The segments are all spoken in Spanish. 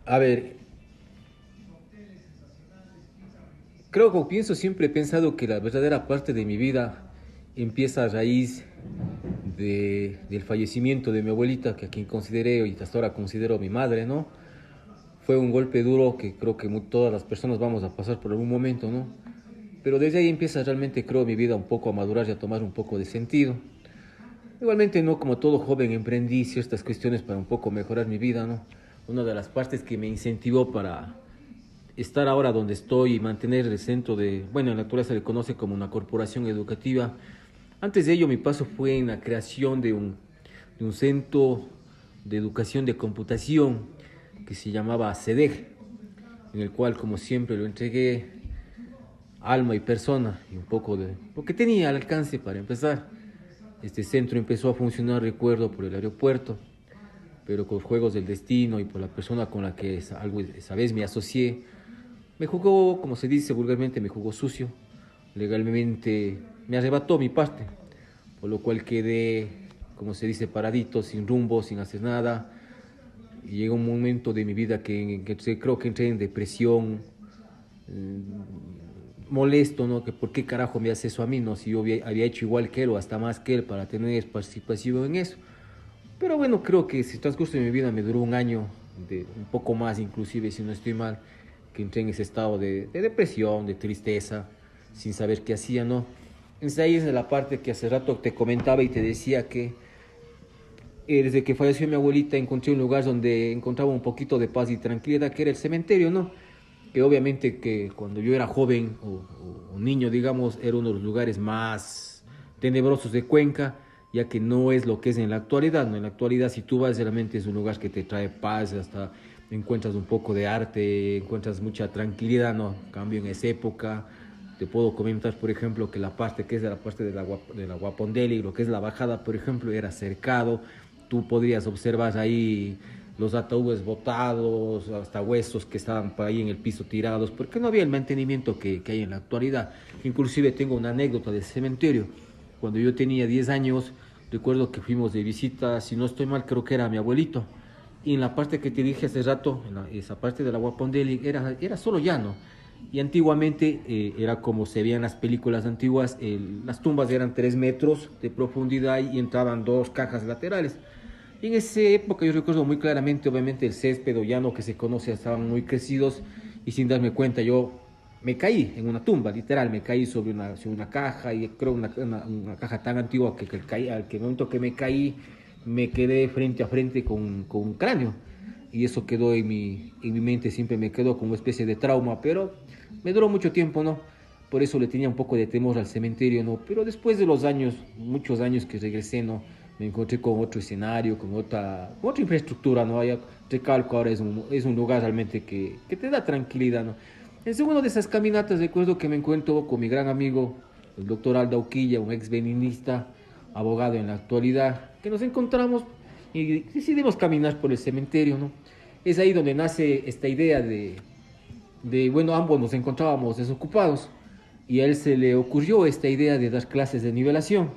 A ver, creo que pienso, siempre he pensado que la verdadera parte de mi vida empieza a raíz del fallecimiento de mi abuelita, que a quien consideré y hasta ahora considero mi madre, ¿no? Fue un golpe duro que creo que todas las personas vamos a pasar por algún momento, ¿no? Pero desde ahí empieza realmente, creo, mi vida un poco a madurar y a tomar un poco de sentido. Igualmente, ¿no? Como todo joven, emprendí ciertas cuestiones para un poco mejorar mi vida, ¿no? Una de las partes que me incentivó para estar ahora donde estoy y mantener el centro de, bueno, en la actualidad se le conoce como una corporación educativa. Antes de ello, mi paso fue en la creación de un centro de educación de computación que se llamaba CEDEG, en el cual, como siempre, lo entregué alma y persona y un poco de lo que tenía al alcance para empezar. Este centro empezó a funcionar, recuerdo, por el aeropuerto, pero con juegos del destino y por la persona con la que esa vez me asocié, me jugó, como se dice vulgarmente, me jugó sucio. Legalmente me arrebató mi parte, por lo cual quedé, como se dice, paradito, sin rumbo, sin hacer nada. Y llegó un momento de mi vida creo que entré en depresión, molesto, ¿no? Que por qué carajo me hace eso a mí, ¿no? Si yo había hecho igual que él o hasta más que él para tener participación en eso. Pero bueno, creo que ese transcurso de mi vida me duró un año, un poco más inclusive, si no estoy mal, que entré en ese estado de depresión, de tristeza, sin saber qué hacía, ¿no? Entonces ahí es la parte que hace rato te comentaba y te decía que desde que falleció mi abuelita encontré un lugar donde encontraba un poquito de paz y tranquilidad, que era el cementerio, ¿no? Que obviamente que cuando yo era joven o niño, digamos, era uno de los lugares más tenebrosos de Cuenca, ya que no es lo que es en la actualidad, ¿no? En la actualidad, si tú vas, realmente es un lugar que te trae paz, hasta encuentras un poco de arte, encuentras mucha tranquilidad, ¿no? En cambio, en esa época, te puedo comentar, por ejemplo, que la parte que es de la parte de la Guapondeli, lo que es la bajada, por ejemplo, era cercado. Tú podrías observar ahí los ataúdes botados, hasta huesos que estaban por ahí en el piso tirados, porque no había el mantenimiento que hay en la actualidad. Inclusive tengo una anécdota del cementerio. Cuando yo tenía 10 años, recuerdo que fuimos de visita, si no estoy mal, creo que era mi abuelito. Y en la parte que te dije hace rato, esa parte de la Guapondeli, era solo llano. Y antiguamente era como se veían las películas antiguas, las tumbas eran 3 metros de profundidad y entraban dos cajas laterales. Y en esa época yo recuerdo muy claramente, obviamente el césped o llano que se conoce estaban muy crecidos y sin darme cuenta yo me caí en una tumba, literal, me caí sobre una caja y creo una caja tan antigua al que momento que me caí me quedé frente a frente con un cráneo y eso quedó en mi mente, siempre me quedó como una especie de trauma, pero me duró mucho tiempo, ¿no? Por eso le tenía un poco de temor al cementerio, ¿no? Pero después de los años, muchos años que regresé, ¿no? Me encontré con otro escenario, con otra infraestructura, ¿no? Recalco, ahora es un lugar realmente que te da tranquilidad, ¿no? En una de esas caminatas recuerdo que me encuentro con mi gran amigo, el doctor Aldo Auquilla, un ex beninista, abogado en la actualidad, que nos encontramos y decidimos caminar por el cementerio, ¿no? Es ahí donde nace esta idea bueno, ambos nos encontrábamos desocupados y a él se le ocurrió esta idea de dar clases de nivelación,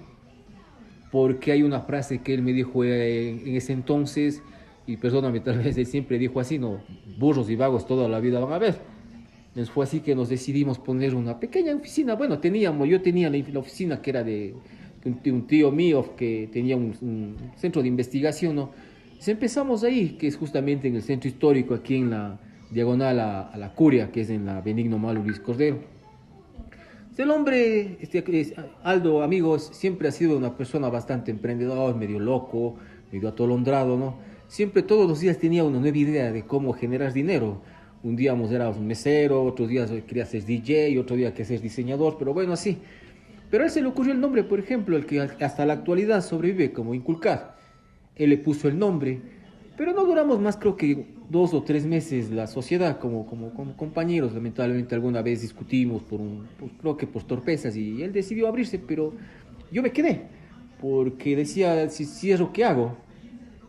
porque hay una frase que él me dijo en ese entonces, y perdóname, tal vez él siempre dijo así, no, burros y vagos toda la vida van a ver. Entonces fue así que nos decidimos poner una pequeña oficina. Bueno, yo tenía la oficina que era de un tío mío que tenía un centro de investigación, ¿no? Entonces empezamos ahí, que es justamente en el centro histórico, aquí en la diagonal a la Curia, que es en la Benigno Malo Luis Cordero. El hombre, Aldo, amigos, siempre ha sido una persona bastante emprendedor, medio loco, medio atolondrado, ¿no? Siempre, todos los días tenía una nueva idea de cómo generar dinero. Un día era un mesero, otro día quería ser DJ, otro día quería ser diseñador, pero bueno, así. Pero a él se le ocurrió el nombre, por ejemplo, el que hasta la actualidad sobrevive como Inculcar. Él le puso el nombre, pero no duramos más, creo que 2 o 3 meses la sociedad como compañeros. Lamentablemente alguna vez discutimos creo que por torpezas y él decidió abrirse, pero yo me quedé, porque decía, si cierro, ¿qué hago?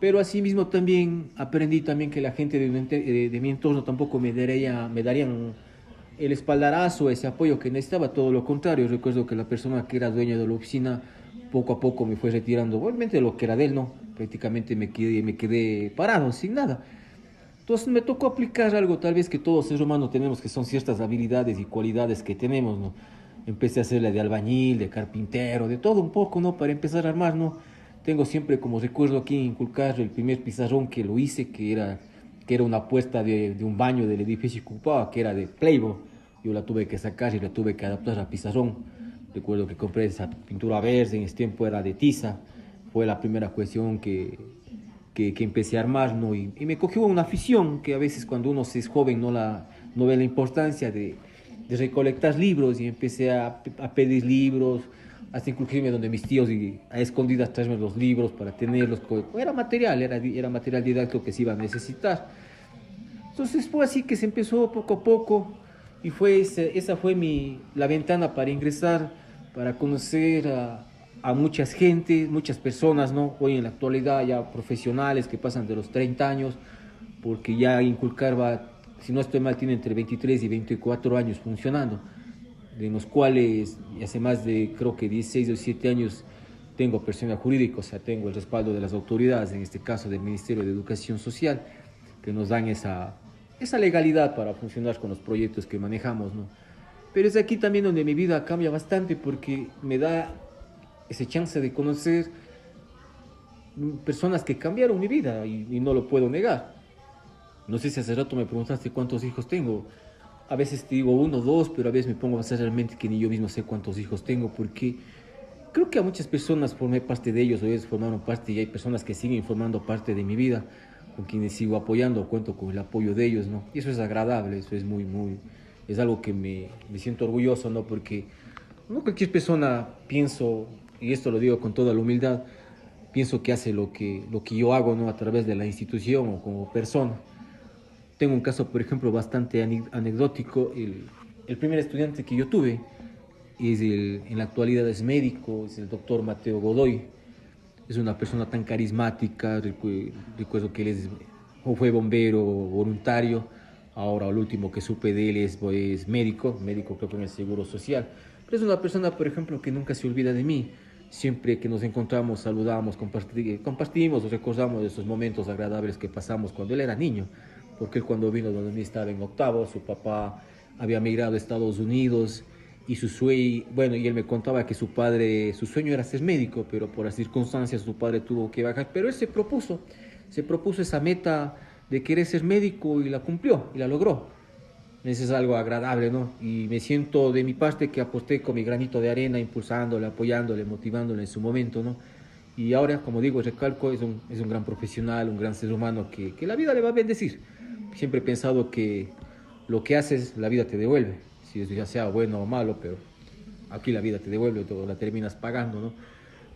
Pero asimismo también aprendí también que la gente de mi entorno tampoco me darían el espaldarazo, ese apoyo que necesitaba, todo lo contrario. Recuerdo que la persona que era dueña de la oficina poco a poco me fue retirando, obviamente lo que era de él, no, prácticamente me quedé parado, sin nada. Entonces me tocó aplicar algo tal vez que todo ser humano tenemos, que son ciertas habilidades y cualidades que tenemos, ¿no? Empecé a hacerle de albañil, de carpintero, de todo un poco, ¿no? Para empezar a armar, ¿no? Tengo siempre como recuerdo aquí inculcar el primer pizarrón que lo hice, que era una puesta de un baño del edificio que ocupaba, que era de Playboy. Yo la tuve que sacar y la tuve que adaptar a pizarrón. Recuerdo que compré esa pintura verde, en ese tiempo era de tiza. Fue la primera cuestión que empecé a armar, ¿no? Y me cogió una afición que a veces cuando uno es joven no ve la importancia de recolectar libros y empecé a pedir libros, hasta inclusive donde mis tíos y a escondidas traerme los libros para tenerlos. Era material didáctico que se iba a necesitar. Entonces fue así que se empezó poco a poco y esa fue la ventana para ingresar, para conocer a muchas gentes, muchas personas, ¿no? Hoy en la actualidad ya profesionales que pasan de los 30 años, porque ya inculcar va, si no estoy mal, tiene entre 23 y 24 años funcionando, de los cuales hace más de, creo que 16 o 17 años tengo persona jurídica, o sea, tengo el respaldo de las autoridades, en este caso del Ministerio de Educación Social, que nos dan esa legalidad para funcionar con los proyectos que manejamos, ¿no? Pero es aquí también donde mi vida cambia bastante porque me da esa chance de conocer personas que cambiaron mi vida y no lo puedo negar. No sé si hace rato me preguntaste cuántos hijos tengo. A veces te digo uno, dos, pero a veces me pongo a pensar realmente que ni yo mismo sé cuántos hijos tengo porque creo que a muchas personas formé parte de ellos, o ellos formaron parte y hay personas que siguen formando parte de mi vida, con quienes sigo apoyando, cuento con el apoyo de ellos, ¿no? Y eso es agradable, eso es es algo que me siento orgulloso, ¿no? Porque no cualquier persona, pienso, y esto lo digo con toda la humildad, pienso que hace lo que yo hago, ¿no? A través de la institución o como persona. Tengo un caso, por ejemplo, bastante anecdótico. El primer estudiante que yo tuve en la actualidad es médico, es el doctor Mateo Godoy. Es una persona tan carismática, recuerdo que fue bombero voluntario, ahora lo último que supe de él es médico creo que en el Seguro Social. Pero es una persona, por ejemplo, que nunca se olvida de mí. Siempre que nos encontramos, saludamos, compartimos o recordamos esos momentos agradables que pasamos cuando él era niño. Porque él cuando vino donde mí estaba en octavo, su papá había migrado a Estados Unidos y y él me contaba que su sueño era ser médico, pero por las circunstancias su padre tuvo que bajar, pero él se propuso esa meta de querer ser médico y la cumplió y la logró. Eso es algo agradable, ¿no? Y me siento de mi parte que aposté con mi granito de arena, impulsándole, apoyándole, motivándole en su momento, ¿no? Y ahora, como digo, recalco, es un gran profesional, un gran ser humano que la vida le va a bendecir. Siempre he pensado que lo que haces, la vida te devuelve, si eso ya sea bueno o malo, pero aquí la vida te devuelve, todo la terminas pagando, ¿no?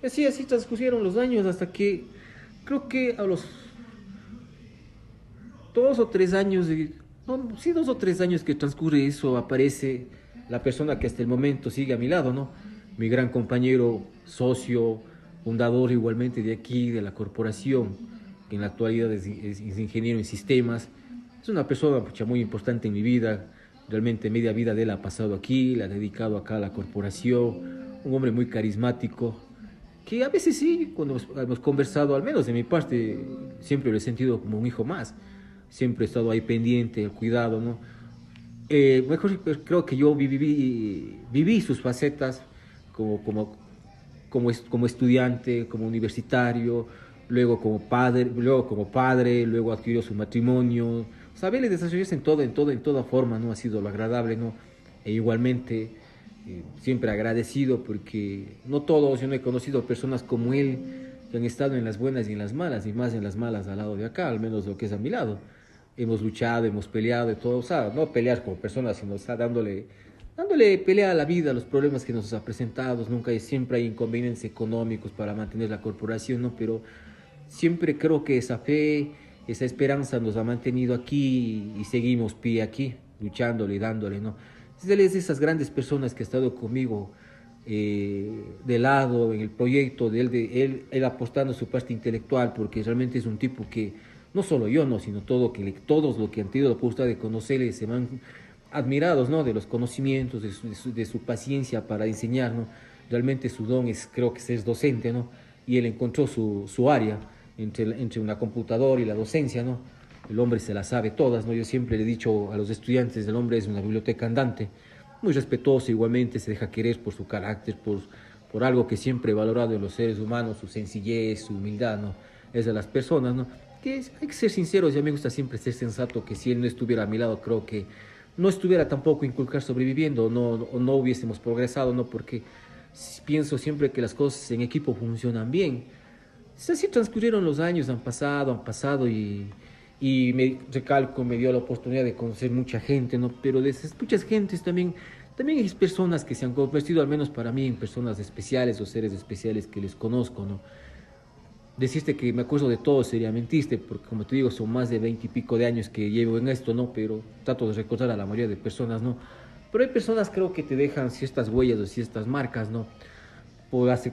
Y así transcurrieron los años hasta que creo que a los 2 o 3 años, no, sí, 2 o 3 años que transcurre eso, aparece la persona que hasta el momento sigue a mi lado, ¿no? Mi gran compañero, socio, fundador igualmente de aquí, de la corporación, que en la actualidad es ingeniero en sistemas. Es una persona pucha, muy importante en mi vida. Realmente media vida de él ha pasado aquí, la ha dedicado acá a la corporación. Un hombre muy carismático, que a veces sí, cuando hemos conversado, al menos de mi parte, siempre lo he sentido como un hijo más. Siempre he estado ahí pendiente, el cuidado, ¿no? Mejor creo que yo viví sus facetas como, como, como estudiante, como universitario, luego adquirió su matrimonio. Saberle desarrollarse en toda forma, ¿no? Ha sido lo agradable, ¿no? E igualmente, siempre agradecido porque no todos, yo no he conocido personas como él que han estado en las buenas y en las malas, y más en las malas al lado de acá, al menos lo que es a mi lado. Hemos luchado, hemos peleado y todo, o sea, no pelear como personas, sino, o sea, dándole pelea a la vida, a los problemas que nos ha presentado. Siempre hay inconvenientes económicos para mantener la corporación, ¿no? Pero siempre creo que esa fe, esa esperanza nos ha mantenido aquí y seguimos pie aquí, luchándole y dándole, ¿no? Él es de esas grandes personas que ha estado conmigo de lado en el proyecto, él apostando su parte intelectual, porque realmente es un tipo que, no solo yo, no, sino todos los que han tenido la oportunidad de conocerle se van admirados, ¿no? De los conocimientos, de su paciencia para enseñar, ¿no? Realmente su don creo que es docente, ¿no? Y él encontró su área entre una computadora y la docencia, ¿no? el hombre se las sabe todas, ¿no? Yo siempre le he dicho a los estudiantes, el hombre es una biblioteca andante, muy respetuoso igualmente, se deja querer por su carácter, por algo que siempre he valorado en los seres humanos, su sencillez, su humildad, ¿no? Es de las personas, ¿no? Hay que ser sinceros, y a mí me gusta siempre ser sensato, que si él no estuviera a mi lado, creo que no estuviera tampoco inculcar sobreviviendo, o no hubiésemos progresado, ¿no? Porque pienso siempre que las cosas en equipo funcionan bien. Así transcurrieron los años, han pasado y me recalco, me dio la oportunidad de conocer mucha gente, ¿no? Pero de esas muchas gentes también hay personas que se han convertido, al menos para mí, en personas especiales o seres especiales que les conozco, ¿no? Decirte que me acuerdo de todo sería mentirte, porque como te digo, son más de 20 y pico de años que llevo en esto, ¿no? Pero trato de recordar a la mayoría de personas, ¿no? Pero hay personas, creo, que te dejan ciertas huellas o ciertas marcas, ¿no?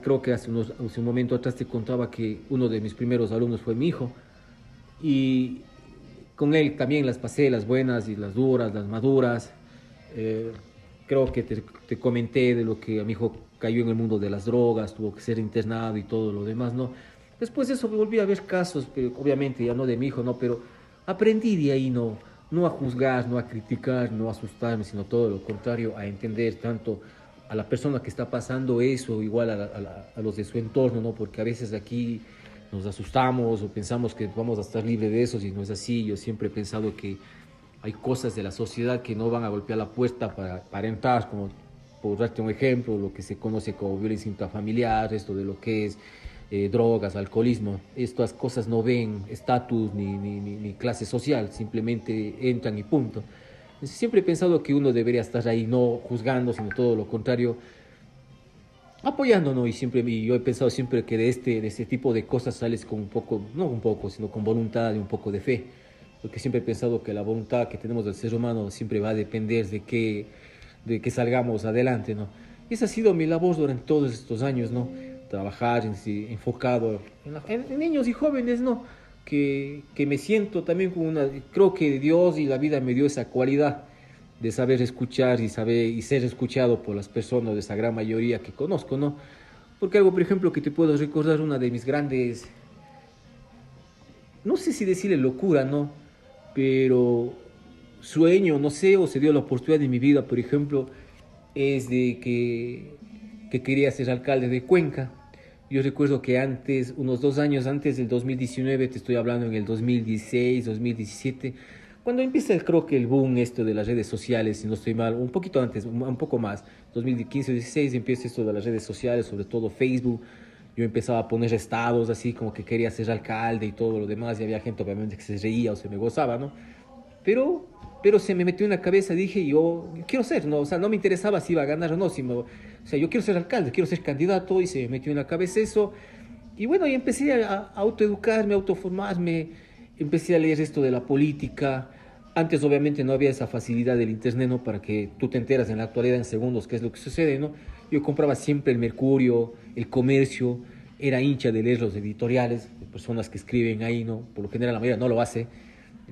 Creo que hace un momento atrás te contaba que uno de mis primeros alumnos fue mi hijo, y con él también las pasé, las buenas y las duras, las maduras. Eh, Creo que te comenté de lo que a mi hijo cayó en el mundo de las drogas, tuvo que ser internado y todo lo demás, ¿no? Después de eso volví a ver casos, pero obviamente ya no de mi hijo, ¿no? Pero aprendí de ahí, ¿no? No a juzgar, no a criticar, no a asustarme, sino todo lo contrario, a entender tanto a la persona que está pasando eso, igual a los de su entorno, ¿no? Porque a veces aquí nos asustamos o pensamos que vamos a estar libres de eso, y no es así. Yo siempre he pensado que hay cosas de la sociedad que no van a golpear la puerta para entrar, como por darte un ejemplo, lo que se conoce como violencia intrafamiliar, esto de lo que es drogas, alcoholismo. Estas cosas no ven estatus ni clase social, simplemente entran y punto. Entonces, siempre he pensado que uno debería estar ahí no juzgando, sino todo lo contrario, apoyándonos. Y yo he pensado siempre que de este tipo de cosas sales con un poco, no un poco, sino con voluntad y un poco de fe, porque siempre he pensado que la voluntad que tenemos del ser humano siempre va a depender de que salgamos adelante, ¿no? Y esa ha sido mi labor durante todos estos años, ¿no? Trabajar enfocado en niños y jóvenes, ¿no? Que me siento también con creo que Dios y la vida me dio esa cualidad de saber escuchar y ser escuchado por las personas, de esa gran mayoría que conozco, ¿no? Porque algo, por ejemplo, que te puedo recordar, una de mis grandes, no sé si decirle locura, ¿no? Pero sueño, no sé, o se dio la oportunidad en mi vida, por ejemplo, es de que quería ser alcalde de Cuenca. Yo recuerdo que antes, unos 2 años antes del 2019, te estoy hablando en el 2016, 2017, cuando empieza creo que el boom esto de las redes sociales, si no estoy mal, un poquito antes, un poco más, 2015-16 empieza esto de las redes sociales, sobre todo Facebook. Yo empezaba a poner estados así como que quería ser alcalde y todo lo demás, y había gente obviamente que se reía o se me gozaba, ¿no? Pero, pero se me metió en la cabeza, dije, yo quiero ser, ¿no? O sea, no me interesaba si iba a ganar o no, o sea, yo quiero ser alcalde, quiero ser candidato, y se me metió en la cabeza eso. Y bueno, y empecé a autoeducarme, a autoformarme, empecé a leer esto de la política. Antes obviamente no había esa facilidad del internet, ¿no? Para que tú te enteras en la actualidad en segundos qué es lo que sucede, ¿no? Yo compraba siempre el Mercurio, el Comercio, era hincha de leer los editoriales, de personas que escriben ahí, ¿no? Por lo general la mayoría no lo hace,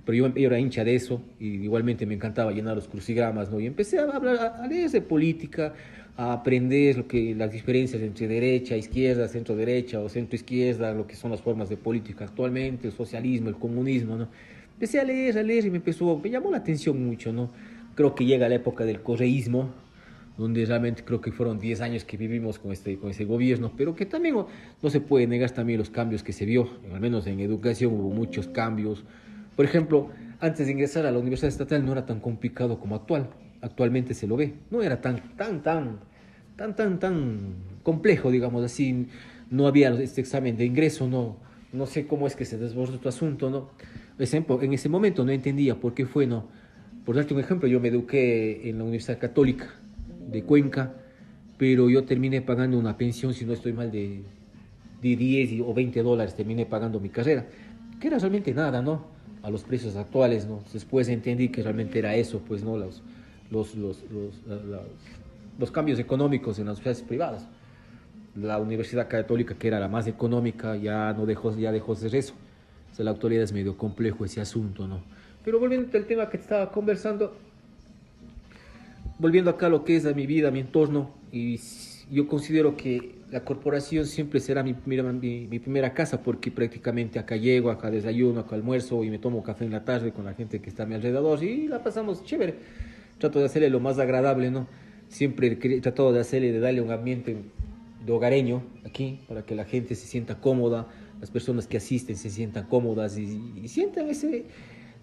pero yo era hincha de eso, y igualmente me encantaba llenar los crucigramas, ¿no? Y empecé a hablar, a leer de política, a aprender las diferencias entre derecha, izquierda, centro derecha o centro izquierda, lo que son las formas de política actualmente, el socialismo, el comunismo, ¿no? Empecé a leer y me llamó la atención mucho, ¿no? Creo que llega la época del correísmo, donde realmente creo que fueron 10 años que vivimos con ese gobierno, pero que también no se puede negar también los cambios que se vio, al menos en educación hubo muchos cambios. Por ejemplo, antes de ingresar a la Universidad Estatal no era tan complicado como actualmente se lo ve, no era tan complejo, digamos así, no había este examen de ingreso, no sé cómo es que se desbordó tu asunto, ¿no? En ese momento no entendía por qué fue, ¿no? Por darte un ejemplo, yo me eduqué en la Universidad Católica de Cuenca, pero yo terminé pagando una pensión, si no estoy mal, de 10 o $20, terminé pagando mi carrera, que era realmente nada, ¿no? A los precios actuales, ¿no? Después entendí que realmente era eso, pues, ¿no? Los, los, los, la- la- los cambios económicos en las universidades privadas. La Universidad Católica, que era la más económica, ya dejó de ser eso. O sea, la actualidad es medio complejo ese asunto, ¿no? Pero volviendo al tema que te estaba conversando, volviendo acá a lo que es a mi vida, a mi entorno, y yo considero que la corporación siempre será mi primera casa porque prácticamente acá llego, acá desayuno, acá almuerzo y me tomo café en la tarde con la gente que está a mi alrededor y la pasamos chévere. Trato de hacerle lo más agradable, ¿no? Siempre trato de hacerle, de darle un ambiente de hogareño aquí para que la gente se sienta cómoda, las personas que asisten se sientan cómodas y sientan ese,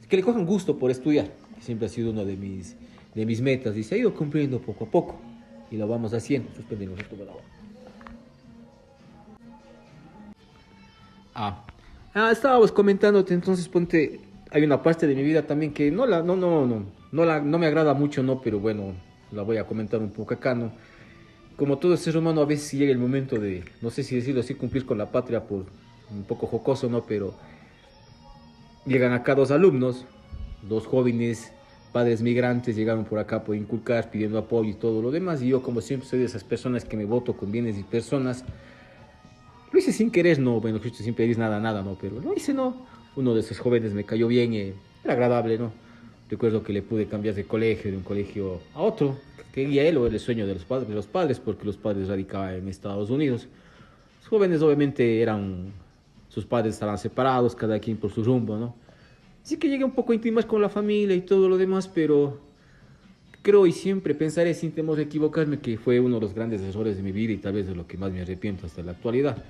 que le cojan gusto por estudiar. Siempre ha sido uno de mis metas y se ha ido cumpliendo poco a poco y lo vamos haciendo. Suspendemos esto por ahora. Estábamos comentándote, entonces ponte, hay una parte de mi vida también que no me agrada mucho, no, pero bueno, la voy a comentar un poco acá, ¿no? Como todo ser humano, a veces llega el momento de, no sé si decirlo así, cumplir con la patria por un poco jocoso, ¿no? Pero llegan acá dos alumnos, dos jóvenes, padres migrantes, llegaron por acá por inculcar, pidiendo apoyo y todo lo demás, y yo como siempre soy de esas personas que me voto con bienes y personas. Lo hice sin querer, no, bueno, justo siempre dices nada, nada, no, pero lo hice, no. Uno de esos jóvenes me cayó bien, era agradable, ¿no? Recuerdo que le pude cambiar de colegio, de un colegio a otro. Quería él o era el sueño de los padres, porque los padres radicaban en Estados Unidos. Los jóvenes obviamente sus padres estaban separados, cada quien por su rumbo, ¿no? Así que llegué un poco íntimas con la familia y todo lo demás, pero creo y siempre pensaré sin temor de equivocarme que fue uno de los grandes errores de mi vida y tal vez de lo que más me arrepiento hasta la actualidad.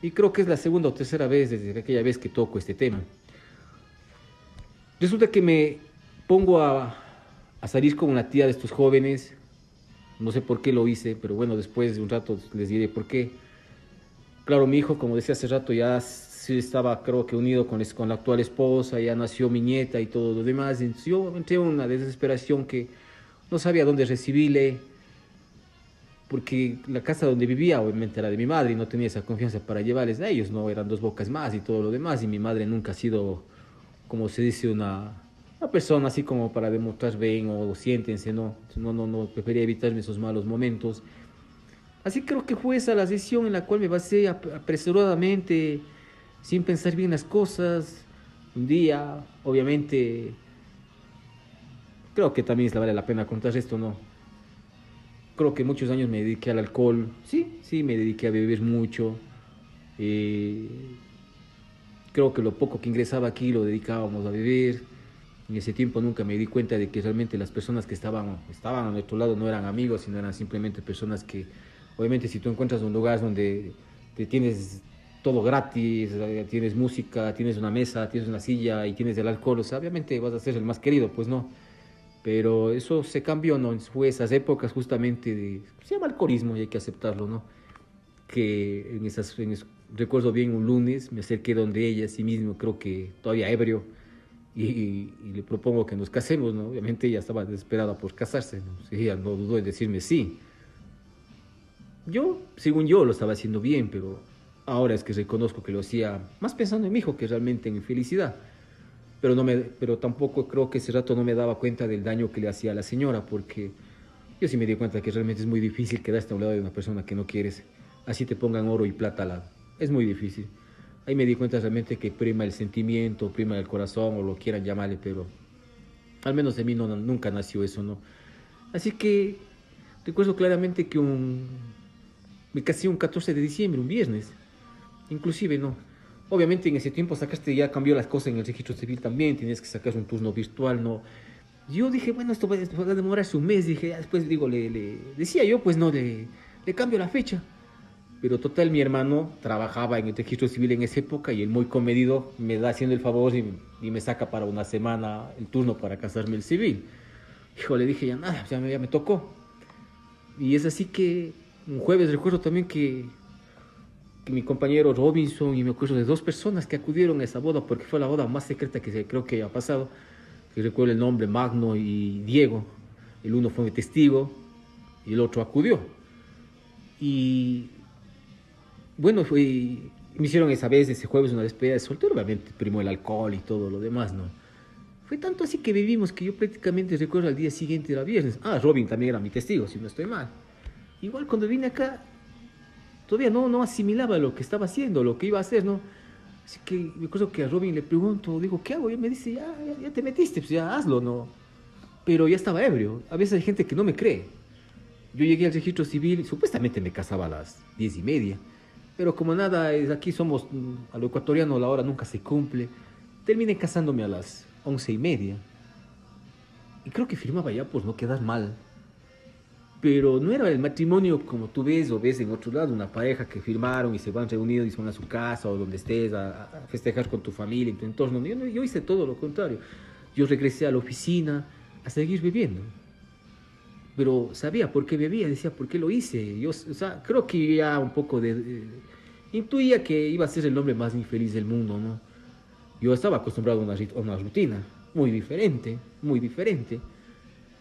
Y creo que es la segunda o tercera vez desde aquella vez que toco este tema. Resulta que me pongo a salir con una tía de estos jóvenes. No sé por qué lo hice, pero bueno, después de un rato les diré por qué. Claro, mi hijo, como decía hace rato, ya sí estaba, creo que unido con la actual esposa, ya nació mi nieta y todo lo demás. Entonces yo entré en una desesperación que no sabía dónde recibirle, porque la casa donde vivía obviamente era de mi madre y no tenía esa confianza para llevarles a ellos, no eran dos bocas más y todo lo demás, y mi madre nunca ha sido, como se dice, una persona así como para demostrar ven o siéntense, no, prefería evitarme esos malos momentos. Así creo que fue esa la decisión en la cual me basé apresuradamente, sin pensar bien las cosas. Un día, obviamente, creo que también vale la pena contar esto, ¿no? Creo que muchos años me dediqué al alcohol, sí, me dediqué a beber mucho. Eh, Creo que lo poco que ingresaba aquí lo dedicábamos a beber. En ese tiempo nunca me di cuenta de que realmente las personas que estaban a nuestro lado no eran amigos, sino eran simplemente personas que, obviamente, si tú encuentras un lugar donde te tienes todo gratis, tienes música, tienes una mesa, tienes una silla y tienes el alcohol, o sea, obviamente vas a ser el más querido, pues no. Pero eso se cambió, ¿no? Fue esas épocas justamente se llama alcoholismo y hay que aceptarlo, ¿no? Que recuerdo bien un lunes, me acerqué donde ella, así mismo, creo que todavía ebrio, y le propongo que nos casemos, ¿no? Obviamente ella estaba desesperada por casarse, ¿no? Sí, ella no dudó en decirme sí. Yo, según yo, lo estaba haciendo bien, pero ahora es que reconozco que lo hacía más pensando en mi hijo que realmente en mi felicidad. Pero tampoco creo que ese rato no me daba cuenta del daño que le hacía a la señora, porque yo sí me di cuenta que realmente es muy difícil quedarte a un lado de una persona que no quieres, así te pongan oro y plata al lado. Es muy difícil. Ahí me di cuenta realmente que prima el sentimiento, prima el corazón, o lo quieran llamarle, pero al menos de mí nunca nació eso, ¿no? Así que recuerdo claramente que me casé un 14 de diciembre, un viernes. Inclusive, ¿no? Obviamente en ese tiempo ya cambió las cosas en el registro civil también, tienes que sacar un turno virtual, ¿no? Yo dije, bueno, esto va a demorarse un mes, dije, después digo, decía yo, pues no, le cambio la fecha. Pero total, mi hermano trabajaba en el registro civil en esa época y él muy comedido me da haciendo el favor y me saca para una semana el turno para casarme el civil. Hijo, le dije, ya nada, ya me tocó. Y es así que un jueves recuerdo también que mi compañero Robinson, y me acuerdo de dos personas que acudieron a esa boda porque fue la boda más secreta creo que haya pasado, que recuerdo el nombre, Magno y Diego. El uno fue testigo y el otro acudió. Y bueno, me hicieron esa vez, ese jueves, una despedida de soltero, obviamente primó el alcohol y todo lo demás, ¿no? Fue tanto así que vivimos que yo prácticamente recuerdo al día siguiente era viernes. Robin también era mi testigo, si no estoy mal. Igual cuando vine acá, todavía no asimilaba lo que estaba haciendo, lo que iba a hacer, ¿no? Así que me acuerdo que a Robin le pregunto, digo, ¿qué hago? Y él me dice, ya te metiste, pues ya hazlo, ¿no? Pero ya estaba ebrio. A veces hay gente que no me cree. Yo llegué al registro civil, supuestamente me casaba a las 10:30, pero como nada, aquí somos, a lo ecuatoriano la hora nunca se cumple, terminé casándome a las 11:30. Y creo que firmaba ya por no quedar mal. Pero no era el matrimonio como tú ves o ves en otro lado, una pareja que firmaron y se van reunidos y se van a su casa o donde estés a festejar con tu familia, en tu entorno. Yo hice todo lo contrario. Yo regresé a la oficina a seguir bebiendo. Pero sabía por qué bebía, decía por qué lo hice. Yo, o sea, creo que ya un poco intuía que iba a ser el hombre más infeliz del mundo, ¿no? Yo estaba acostumbrado a una rutina muy diferente, muy diferente.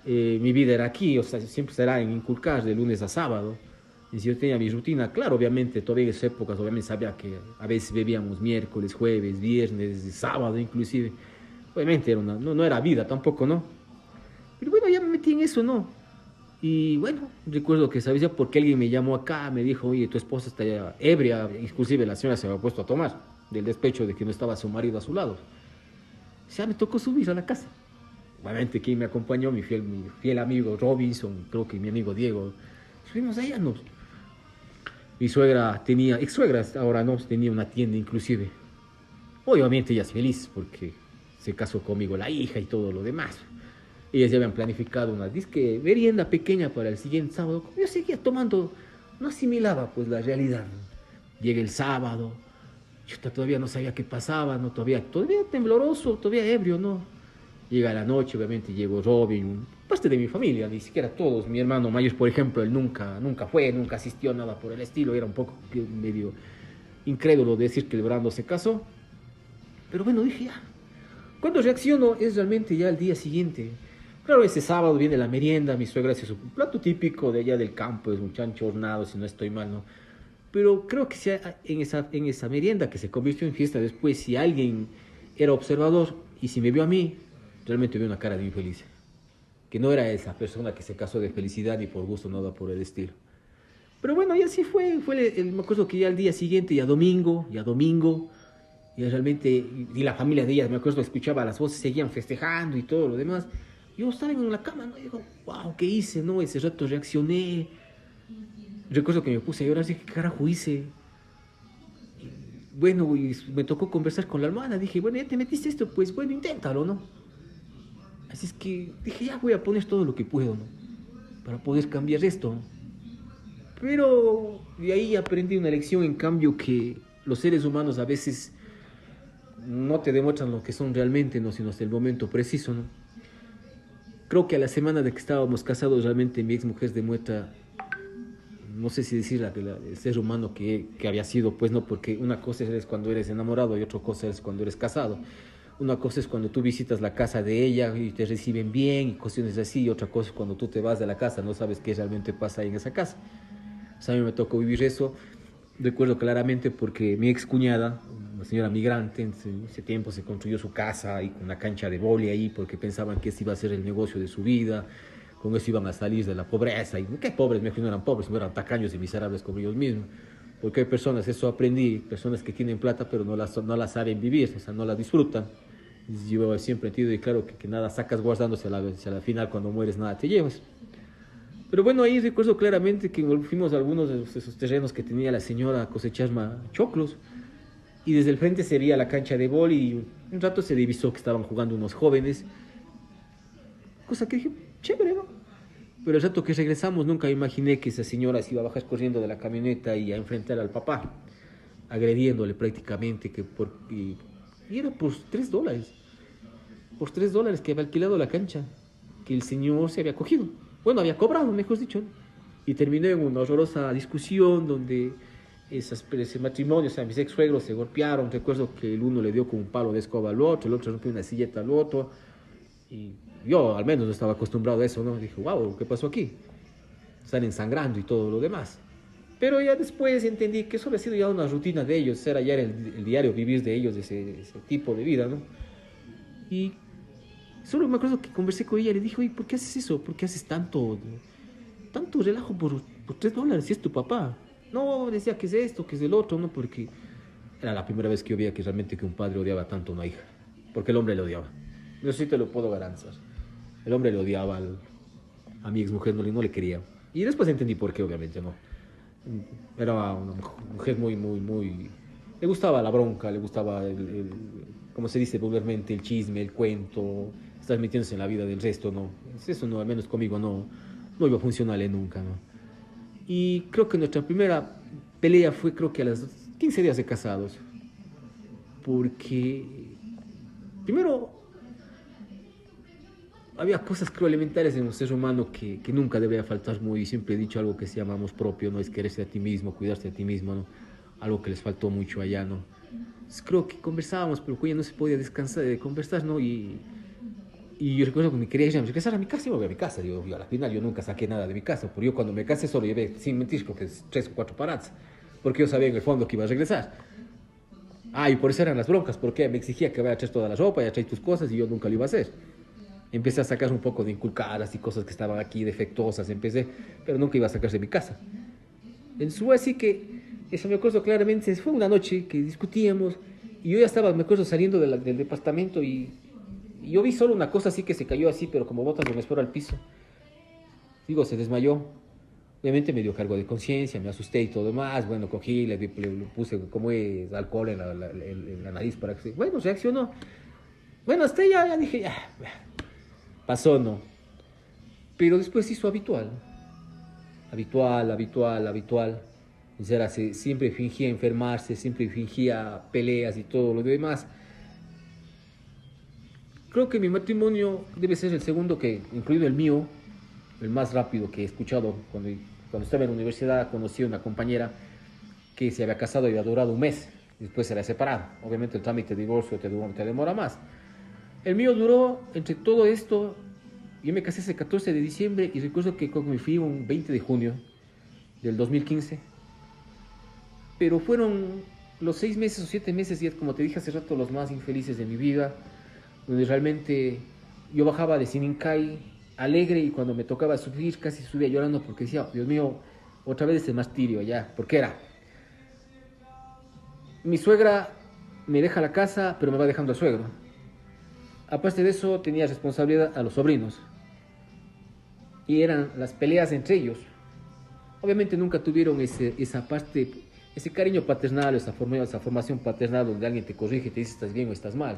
Mi vida era aquí, o sea, siempre será en inculcar de lunes a sábado. Y si yo tenía mi rutina, claro, obviamente, todavía en esas épocas, obviamente sabía que a veces bebíamos miércoles, jueves, viernes, sábado inclusive. Obviamente no era vida tampoco, ¿no? Pero bueno, ya me metí en eso, ¿no? Y bueno, recuerdo que sabía porque alguien me llamó acá, me dijo, oye, tu esposa está ya ebria, inclusive la señora se había puesto a tomar, del despecho de que no estaba su marido a su lado. O sea, me tocó subir a la casa. Obviamente quien me acompañó, mi fiel amigo Robinson, creo que mi amigo Diego. Subimos allá, ¿no? Mi suegra tenía, ex suegra ahora no, tenía una tienda inclusive. Obviamente ella es feliz porque se casó conmigo la hija y todo lo demás. Ellas ya habían planificado una disque merienda pequeña para el siguiente sábado. Como yo seguía tomando, no asimilaba pues la realidad. Llega el sábado, yo todavía no sabía qué pasaba, ¿no? Todavía tembloroso, todavía ebrio, ¿no? Llega la noche, obviamente llegó Robin, parte de mi familia, ni siquiera todos. Mi hermano mayor, por ejemplo, él nunca fue, nunca asistió, nada por el estilo. Era un poco medio incrédulo decir que el Brando se casó. Pero bueno, dije ya. Cuando reacciono es realmente ya el día siguiente. Claro, ese sábado viene la merienda, mi suegra hace su plato típico de allá del campo, es un chancho hornado, si no estoy mal, ¿no? Pero creo que en esa merienda que se convirtió en fiesta después, si alguien era observador y si me vio a mí, realmente vio una cara de infeliz. Que no era esa persona que se casó de felicidad y por gusto, nada por el estilo. Pero bueno, y así fue. Me acuerdo que ya al día siguiente, ya domingo, y realmente, y la familia de ellas, me acuerdo, escuchaba las voces, seguían festejando y todo lo demás. Yo estaba en la cama, ¿no? Y digo, wow, ¿qué hice, no? Ese rato reaccioné. Recuerdo que me puse a llorar, dije, ¿qué carajo hice? Bueno, y me tocó conversar con la almohada. Dije, bueno, ya te metiste esto, pues bueno, inténtalo, ¿no? Así es que dije, ya voy a poner todo lo que puedo, ¿no? Para poder cambiar esto, ¿no? Pero de ahí aprendí una lección, en cambio, que los seres humanos a veces no te demuestran lo que son realmente, ¿no? Sino hasta el momento preciso, ¿no? Creo que a la semana de que estábamos casados, realmente mi ex mujer demuestra, no sé si decir el ser humano que había sido, pues no, porque una cosa es cuando eres enamorado y otra cosa es cuando eres casado. Una cosa es cuando tú visitas la casa de ella y te reciben bien y cuestiones así, y otra cosa es cuando tú te vas de la casa, no sabes qué realmente pasa ahí en esa casa. O sea, a mí me tocó vivir eso, recuerdo claramente porque mi ex cuñada, una señora migrante, en ese tiempo se construyó su casa y con una cancha de vóley ahí porque pensaban que ese iba a ser el negocio de su vida, con eso iban a salir de la pobreza. Y qué pobres, mejor no eran pobres, no eran tacaños y miserables como ellos mismos. Porque hay personas, eso aprendí, personas que tienen plata pero no la saben vivir, o sea, no la disfrutan. Yo siempre entiendo y claro que nada sacas guardándose a la final cuando mueres nada te llevas. Pero bueno, ahí recuerdo claramente que fuimos a algunos de esos terrenos que tenía la señora a cosechar choclos. Y desde el frente se veía la cancha de bol y un rato se divisó que estaban jugando unos jóvenes. Cosa que dije, chévere, ¿no? Pero el rato que regresamos nunca imaginé que esa señora se iba a bajar corriendo de la camioneta y a enfrentar al papá, agrediéndole prácticamente, y era por $3. Por $3 que había alquilado la cancha, que el señor se había cogido. Bueno, había cobrado, mejor dicho, ¿no? Y terminó en una horrorosa discusión donde ese matrimonio, o sea, mis ex suegros se golpearon. Recuerdo que el uno le dio con un palo de escoba al otro, el otro rompió una silleta al otro. Y yo al menos no estaba acostumbrado a eso, ¿no? Dije, wow, ¿qué pasó aquí? Están ensangrando y todo lo demás. Pero ya después entendí que eso había sido ya una rutina de ellos, era ya el diario vivir de ellos, de ese tipo de vida, ¿no? Y solo me acuerdo que conversé con ella y le dije, oye, ¿por qué haces eso? ¿Por qué haces tanto relajo por $3 si es tu papá? No, decía que es esto, que es el otro, ¿no? Porque era la primera vez que yo veía que realmente que un padre odiaba tanto a una hija. Porque el hombre le odiaba. Yo sí te lo puedo garantizar. El hombre le odiaba a mi exmujer, no le quería. Y después entendí por qué, obviamente, ¿no? Era una mujer muy... Le gustaba la bronca, le gustaba como se dice vulgarmente, el chisme, el cuento, estar metiéndose en la vida del resto, ¿no? Eso no, al menos conmigo no iba a funcionarle nunca, ¿no? Y creo que nuestra primera pelea fue creo que a los 15 días de casados, porque primero había cosas creo elementales en un ser humano que nunca debería faltar muy, siempre he dicho algo que se llama amor propio, no es quererse a ti mismo, cuidarse a ti mismo, ¿no? Algo que les faltó mucho allá, ¿no? Entonces, creo que conversábamos, pero con ella no se podía descansar de conversar, ¿no? Y yo recuerdo que me quería regresar a mi casa y me voy a mi casa. Yo, a la final yo nunca saqué nada de mi casa, porque yo cuando me casé solo llevé, sin mentir, creo que 3 o 4 paradas, porque yo sabía en el fondo que iba a regresar. Ah, y por eso eran las broncas, porque me exigía que vaya a echar toda la ropa y a echar tus cosas y yo nunca lo iba a hacer. Empecé a sacar un poco de inculcadas y cosas que estaban aquí defectuosas, pero nunca iba a sacarse de mi casa. En su así que, eso me acuerdo claramente, fue una noche que discutíamos y yo ya estaba, me acuerdo, saliendo del departamento y yo vi solo una cosa así que se cayó así, pero como botas de un espero al piso. Digo, se desmayó. Obviamente me dio cargo de conciencia, me asusté y todo más. Bueno, cogí, le puse como es alcohol en la nariz para que se... Bueno, reaccionó. Bueno, hasta ahí ya dije, ya, pasó, ¿no? Pero después hizo habitual. Habitual. O sea, siempre fingía enfermarse, siempre fingía peleas y todo lo demás. Creo que mi matrimonio debe ser el segundo que, incluido el mío, el más rápido que he escuchado. Cuando estaba en la universidad conocí a una compañera que se había casado y había durado un mes. Después se había separado. Obviamente el trámite de divorcio te demora más. El mío duró, entre todo esto, yo me casé ese 14 de diciembre y recuerdo que me fui un 20 de junio del 2015. Pero fueron los 6 meses o 7 meses, y como te dije hace rato, los más infelices de mi vida, donde realmente yo bajaba de Sinincay alegre y cuando me tocaba subir casi subía llorando porque decía, Dios mío, otra vez ese martirio allá, porque era, mi suegra me deja la casa pero me va dejando al suegro. Aparte de eso tenía responsabilidad a los sobrinos y eran las peleas entre ellos. Obviamente nunca tuvieron esa parte, ese cariño paternal, esa formación paternal donde alguien te corrige, te dice estás bien o estás mal.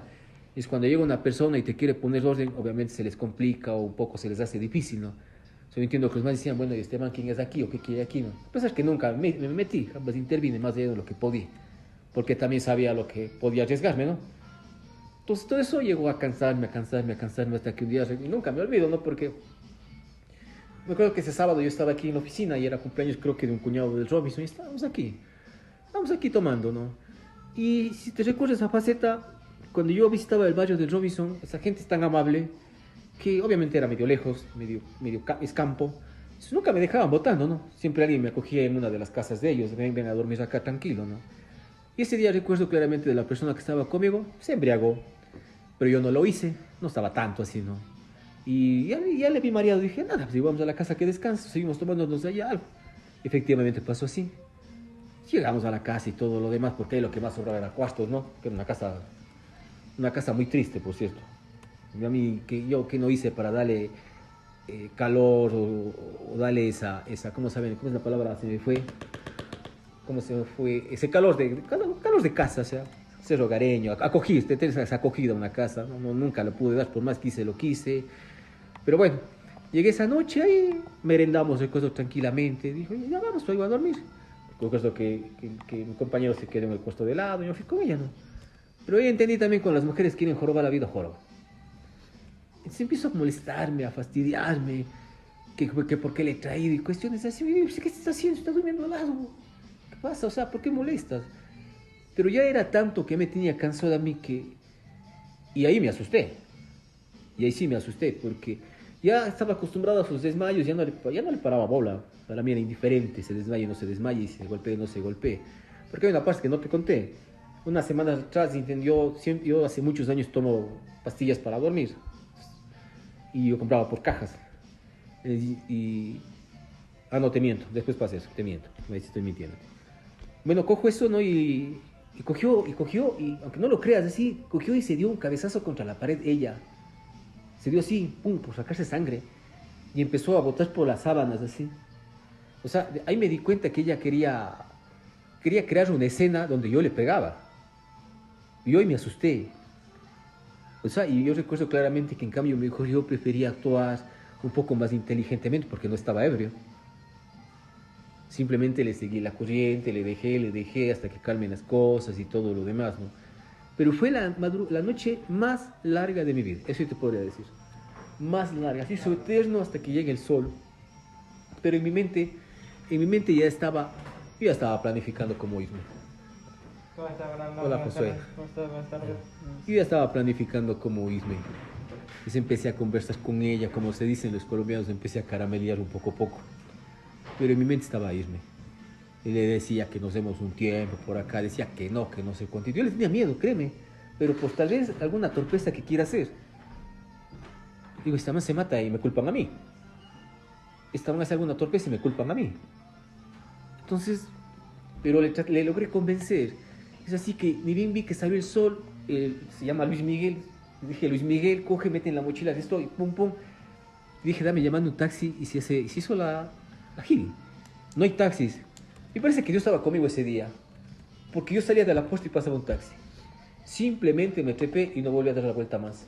Es cuando llega una persona y te quiere poner orden, obviamente se les complica o un poco se les hace difícil, ¿no? Yo entiendo que los más decían, bueno, ¿y este man quién es aquí o qué quiere aquí, no? A pesar que nunca me metí, jamás intervine más allá de lo que podía, porque también sabía lo que podía arriesgarme, ¿no? Entonces todo eso llegó a cansarme, hasta que un día, y nunca me olvido, ¿no? Porque me acuerdo que ese sábado yo estaba aquí en la oficina y era cumpleaños creo que de un cuñado del Robinson y estábamos aquí tomando, ¿no? Y si te recuerdas esa faceta, cuando yo visitaba el barrio del Robinson, esa gente es tan amable que obviamente era medio lejos, es campo, entonces nunca me dejaban botando, ¿no? Siempre alguien me acogía en una de las casas de ellos, ven a dormir acá tranquilo, ¿no? Y ese día recuerdo claramente de la persona que estaba conmigo, se embriagó, pero yo no lo hice, no estaba tanto así, ¿no? Y ya le vi mareado, dije, nada, pues vamos a la casa que descansa, seguimos tomándonos de allá algo. Efectivamente pasó así. Llegamos a la casa y todo lo demás, porque ahí lo que más sobraba era cuartos, ¿no? Que era una casa muy triste, por cierto. Y a mí, yo que no hice para darle calor o darle ¿cómo saben? ¿Cómo es la palabra? ¿Cómo se me fue? Ese calor de casa, o sea, ser hogareño, acogiste, tener esa acogida a una casa, ¿no? Nunca lo pude dar, por más quise, lo quise. Pero bueno, llegué esa noche ahí, merendamos, recuerdo, tranquilamente. Dijo, ya vamos, yo iba a dormir. Recuerdo que mi compañero se quedó en el puesto de lado, y yo fui con ella, ¿no? Pero ahí entendí también cuando las mujeres quieren jorobar la vida, joroba. Entonces empiezo a molestarme, a fastidiarme, que por qué le he traído y cuestiones así. Y yo, ¿qué estás haciendo? Estás durmiendo al lado. ¿Qué pasa? O sea, ¿por qué molestas? Pero ya era tanto que me tenía cansado a mí que... Y ahí me asusté. Y ahí sí me asusté, porque ya estaba acostumbrado a sus desmayos, ya no le paraba bola. Para mí era indiferente, se desmaye o no se desmaye, y se golpee o no se golpee. Porque hay una parte que no te conté. Una semana atrás yo hace muchos años tomo pastillas para dormir. Y yo compraba por cajas. No, te miento, después pasa eso, te miento. Me estoy mintiendo. Bueno, cojo eso, ¿no? Y cogió, y aunque no lo creas, así, cogió y se dio un cabezazo contra la pared ella. Se dio así, pum, por sacarse sangre. Y empezó a botar por las sábanas, así. O sea, ahí me di cuenta que ella quería crear una escena donde yo le pegaba. Y hoy me asusté. O sea, y yo recuerdo claramente que en cambio me dijo, yo prefería actuar un poco más inteligentemente porque no estaba ebrio. Simplemente le seguí la corriente, le dejé hasta que calmen las cosas y todo lo demás, ¿no? Pero fue la noche más larga de mi vida, eso te podría decir. Más larga, así hizo eterno hasta que llegue el sol. Pero en mi mente yo ya estaba planificando cómo irme. ¿Cómo está, Brandon? Hola, Buenas Josué. tardes. ¿Cómo estás? Buenas tardes. Yo ya estaba planificando cómo irme. Entonces empecé a conversar con ella, como se dicen los colombianos, empecé a caramelear un poco a poco. Pero en mi mente estaba irme. Y le decía que nos demos un tiempo por acá, decía que no sé cuánto. Y yo le tenía miedo, créeme. Pero pues tal vez alguna torpeza que quiera hacer. Digo, esta man se mata y me culpan a mí. Esta man hace alguna torpeza y me culpan a mí. Entonces, pero le logré convencer. Es así que ni bien vi que salió el sol, se llama Luis Miguel. Le dije, Luis Miguel, coge, mete en la mochila de esto y pum, pum. Dije, dame llamando un taxi y se hizo la gil. No hay taxis. Me parece que Dios estaba conmigo ese día. Porque yo salía de la posta y pasaba un taxi. Simplemente me trepé y no volví a dar la vuelta más.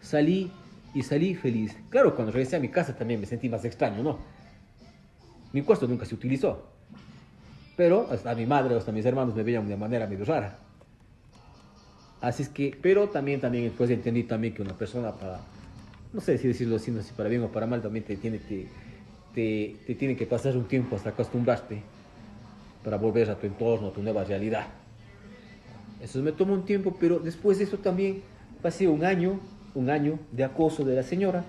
Salí y salí feliz. Claro, cuando regresé a mi casa también me sentí más extraño, ¿no? Mi cuarto nunca se utilizó. Pero hasta mi madre o hasta mis hermanos me veían de manera medio rara. Así es que, pero también después entendí también que una persona para, no sé si decirlo así, no sé si para bien o para mal, también te tiene que pasar un tiempo hasta acostumbrarte para volver a tu entorno, a tu nueva realidad. Eso me tomó un tiempo, pero después de eso también pasé un año de acoso de la señora,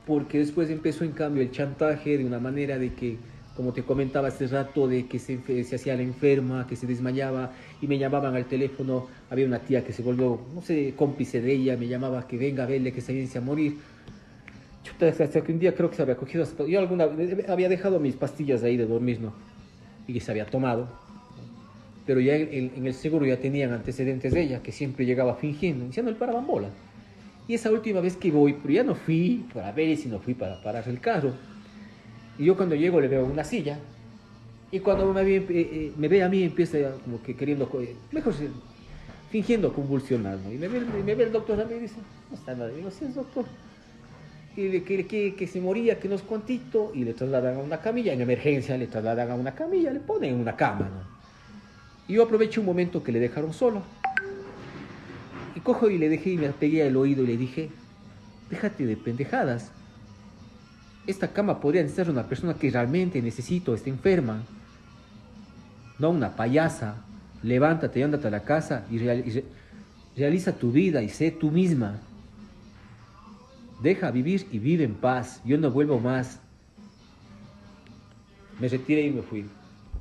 porque después empezó en cambio el chantaje de una manera de que, como te comentaba hace rato, de que se hacía la enferma, que se desmayaba y me llamaban al teléfono. Había una tía que se volvió, no sé, cómplice de ella, me llamaba que venga a verle, que se vence a morir. Chuta, hasta que un día creo que se había cogido, yo alguna había dejado mis pastillas ahí de dormir, ¿no? Y se había tomado. Pero ya en el seguro ya tenían antecedentes de ella, que siempre llegaba fingiendo, diciendo el parabambola. Y esa última vez que voy, pero ya no fui para ver, sino fui para parar el carro. Y yo cuando llego le veo una silla. Y cuando me ve a mí empieza como que queriendo, mejor fingiendo convulsionar, ¿no? Y me ve el doctor a mí y dice, no está nada. Y digo, sí es doctor. Y que se moría, que no es cuantito. Y le trasladan a una camilla, en emergencia le trasladan a una camilla, le ponen en una cama, ¿no? Y yo aproveché un momento que le dejaron solo. Y cojo y le dejé y me pegué al oído y le dije, déjate de pendejadas. Esta cama podría necesitar una persona que realmente necesito, está enferma. No una payasa. Levántate y ándate a la casa y realiza tu vida y sé tú misma. Deja vivir y vive en paz. Yo no vuelvo más. Me retiré y me fui.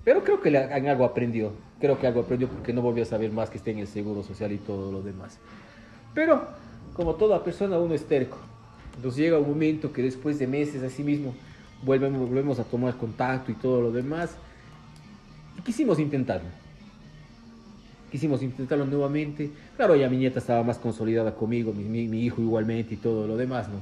Pero creo que en algo aprendió. Creo que algo aprendió porque no volvió a saber más que esté en el seguro social y todo lo demás. Pero, como toda persona, uno es terco. Entonces llega un momento que después de meses así mismo volvemos a tomar contacto y todo lo demás. Y quisimos intentarlo. Quisimos intentarlo nuevamente. Claro, ya mi nieta estaba más consolidada conmigo, mi hijo igualmente y todo lo demás, ¿no?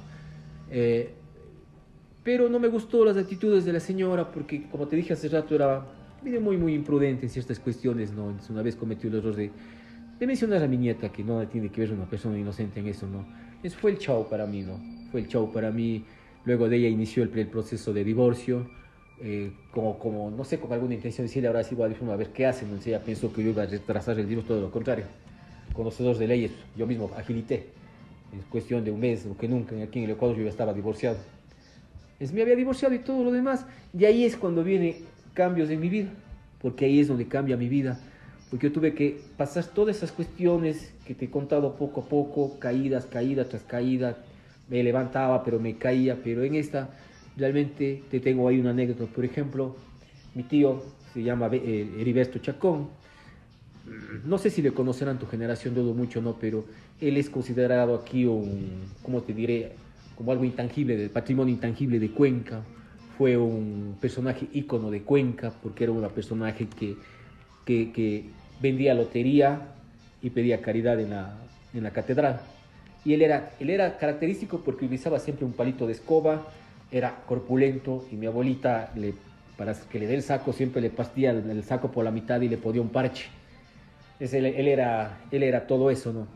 Pero no me gustó las actitudes de la señora porque, como te dije hace rato, era muy, muy imprudente en ciertas cuestiones, ¿no? Entonces, una vez cometió el error de mencionar a mi nieta, que no tiene que ver una persona inocente en eso, ¿no? Eso fue el chau para mí, ¿no? Fue el chau para mí. Luego de ella inició el proceso de divorcio, como, no sé, con alguna intención de decirle ahora sí, igual, a ver qué hacen. Entonces ella pensó que yo iba a retrasar el divorcio, todo lo contrario. Conocedor de leyes, yo mismo agilité. En cuestión de un mes, lo que nunca, aquí en el Ecuador yo ya estaba divorciado. Me había divorciado y todo lo demás. Y ahí es cuando vienen cambios en mi vida, porque ahí es donde cambia mi vida, porque yo tuve que pasar todas esas cuestiones que te he contado poco a poco, caídas, caída tras caída, me levantaba, pero me caía, pero en esta realmente te tengo ahí una anécdota. Por ejemplo, mi tío se llama Heriberto Chacón, no sé si le conocerán tu generación, dudo mucho, ¿no? Pero él es considerado aquí ¿cómo te diré? Como algo intangible, del patrimonio intangible de Cuenca. Fue un personaje ícono de Cuenca, porque era un personaje que vendía lotería y pedía caridad en la catedral. Y él era característico porque utilizaba siempre un palito de escoba, era corpulento y mi abuelita, para que le dé el saco, siempre le partía el saco por la mitad y le ponía un parche. Él era todo eso, ¿no?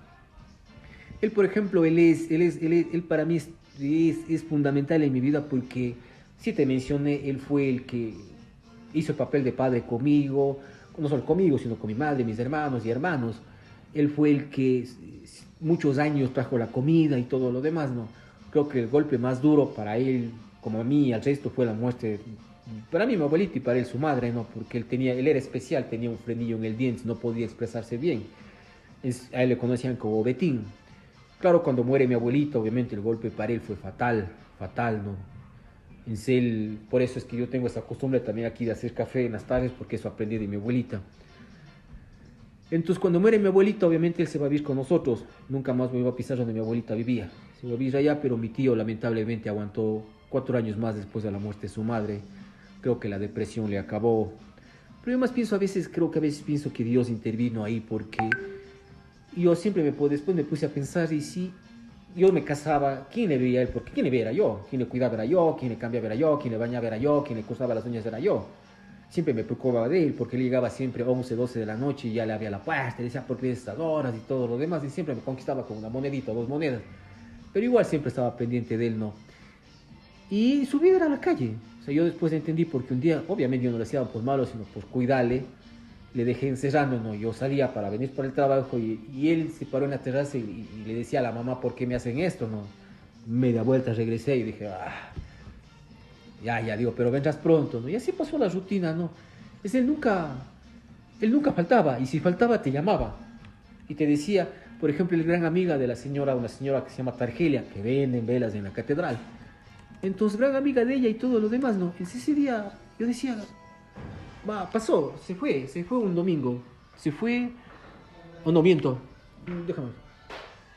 Él, por ejemplo, él para mí es fundamental en mi vida porque, si te mencioné, él fue el que hizo el papel de padre conmigo, no solo conmigo, sino con mi madre, mis hermanos y hermanos. Él fue el que muchos años trajo la comida y todo lo demás, ¿no? Creo que el golpe más duro para él, como a mí y al resto, fue la muerte. Para mí mi abuelito y para él su madre, ¿no? Porque él era especial, tenía un frenillo en el diente, no podía expresarse bien. A él le conocían como Betín. Claro, cuando muere mi abuelito, obviamente el golpe para él fue fatal, fatal, ¿no? Por eso es que yo tengo esa costumbre también aquí de hacer café en las tardes, porque eso aprendí de mi abuelita. Entonces, cuando muere mi abuelita, obviamente él se va a vivir con nosotros. Nunca más me iba a pisar donde mi abuelita vivía. Se va a vivir allá, pero mi tío lamentablemente aguantó 4 años más después de la muerte de su madre. Creo que la depresión le acabó. Pero yo más pienso a veces, creo que a veces pienso que Dios intervino ahí porque yo siempre después me puse a pensar, y si yo me casaba, ¿quién le veía a él? Porque ¿quién le veía? Era yo. ¿Quién le cuidaba? Era yo. ¿Quién le cambiaba? Era yo. ¿Quién le bañaba? Era yo. ¿Quién le cortaba las uñas? Era yo. Siempre me preocupaba de él, porque él llegaba siempre 11, 12 de la noche y ya le abría la puerta, le decía por qué estas horas y todo lo demás, y siempre me conquistaba con una monedita o 2 monedas. Pero igual siempre estaba pendiente de él, ¿no? Y su vida era la calle. O sea, yo después entendí porque un día, obviamente yo no le hacía por malo, sino por cuidarle, le dejé encerrando, ¿no? Yo salía para venir por el trabajo y él se paró en la terraza y le decía a la mamá, ¿por qué me hacen esto, no? Media vuelta regresé y dije, ya, digo, pero vendrás pronto, ¿no? Y así pasó la rutina, ¿no? Él nunca faltaba, y si faltaba te llamaba. Y te decía, por ejemplo, el gran amiga de la señora, una señora que se llama Targelia, que venden velas en la catedral. Entonces, gran amiga de ella y todo lo demás, ¿no? Ese día yo decía, pasó, se fue un domingo, o no, miento, déjame.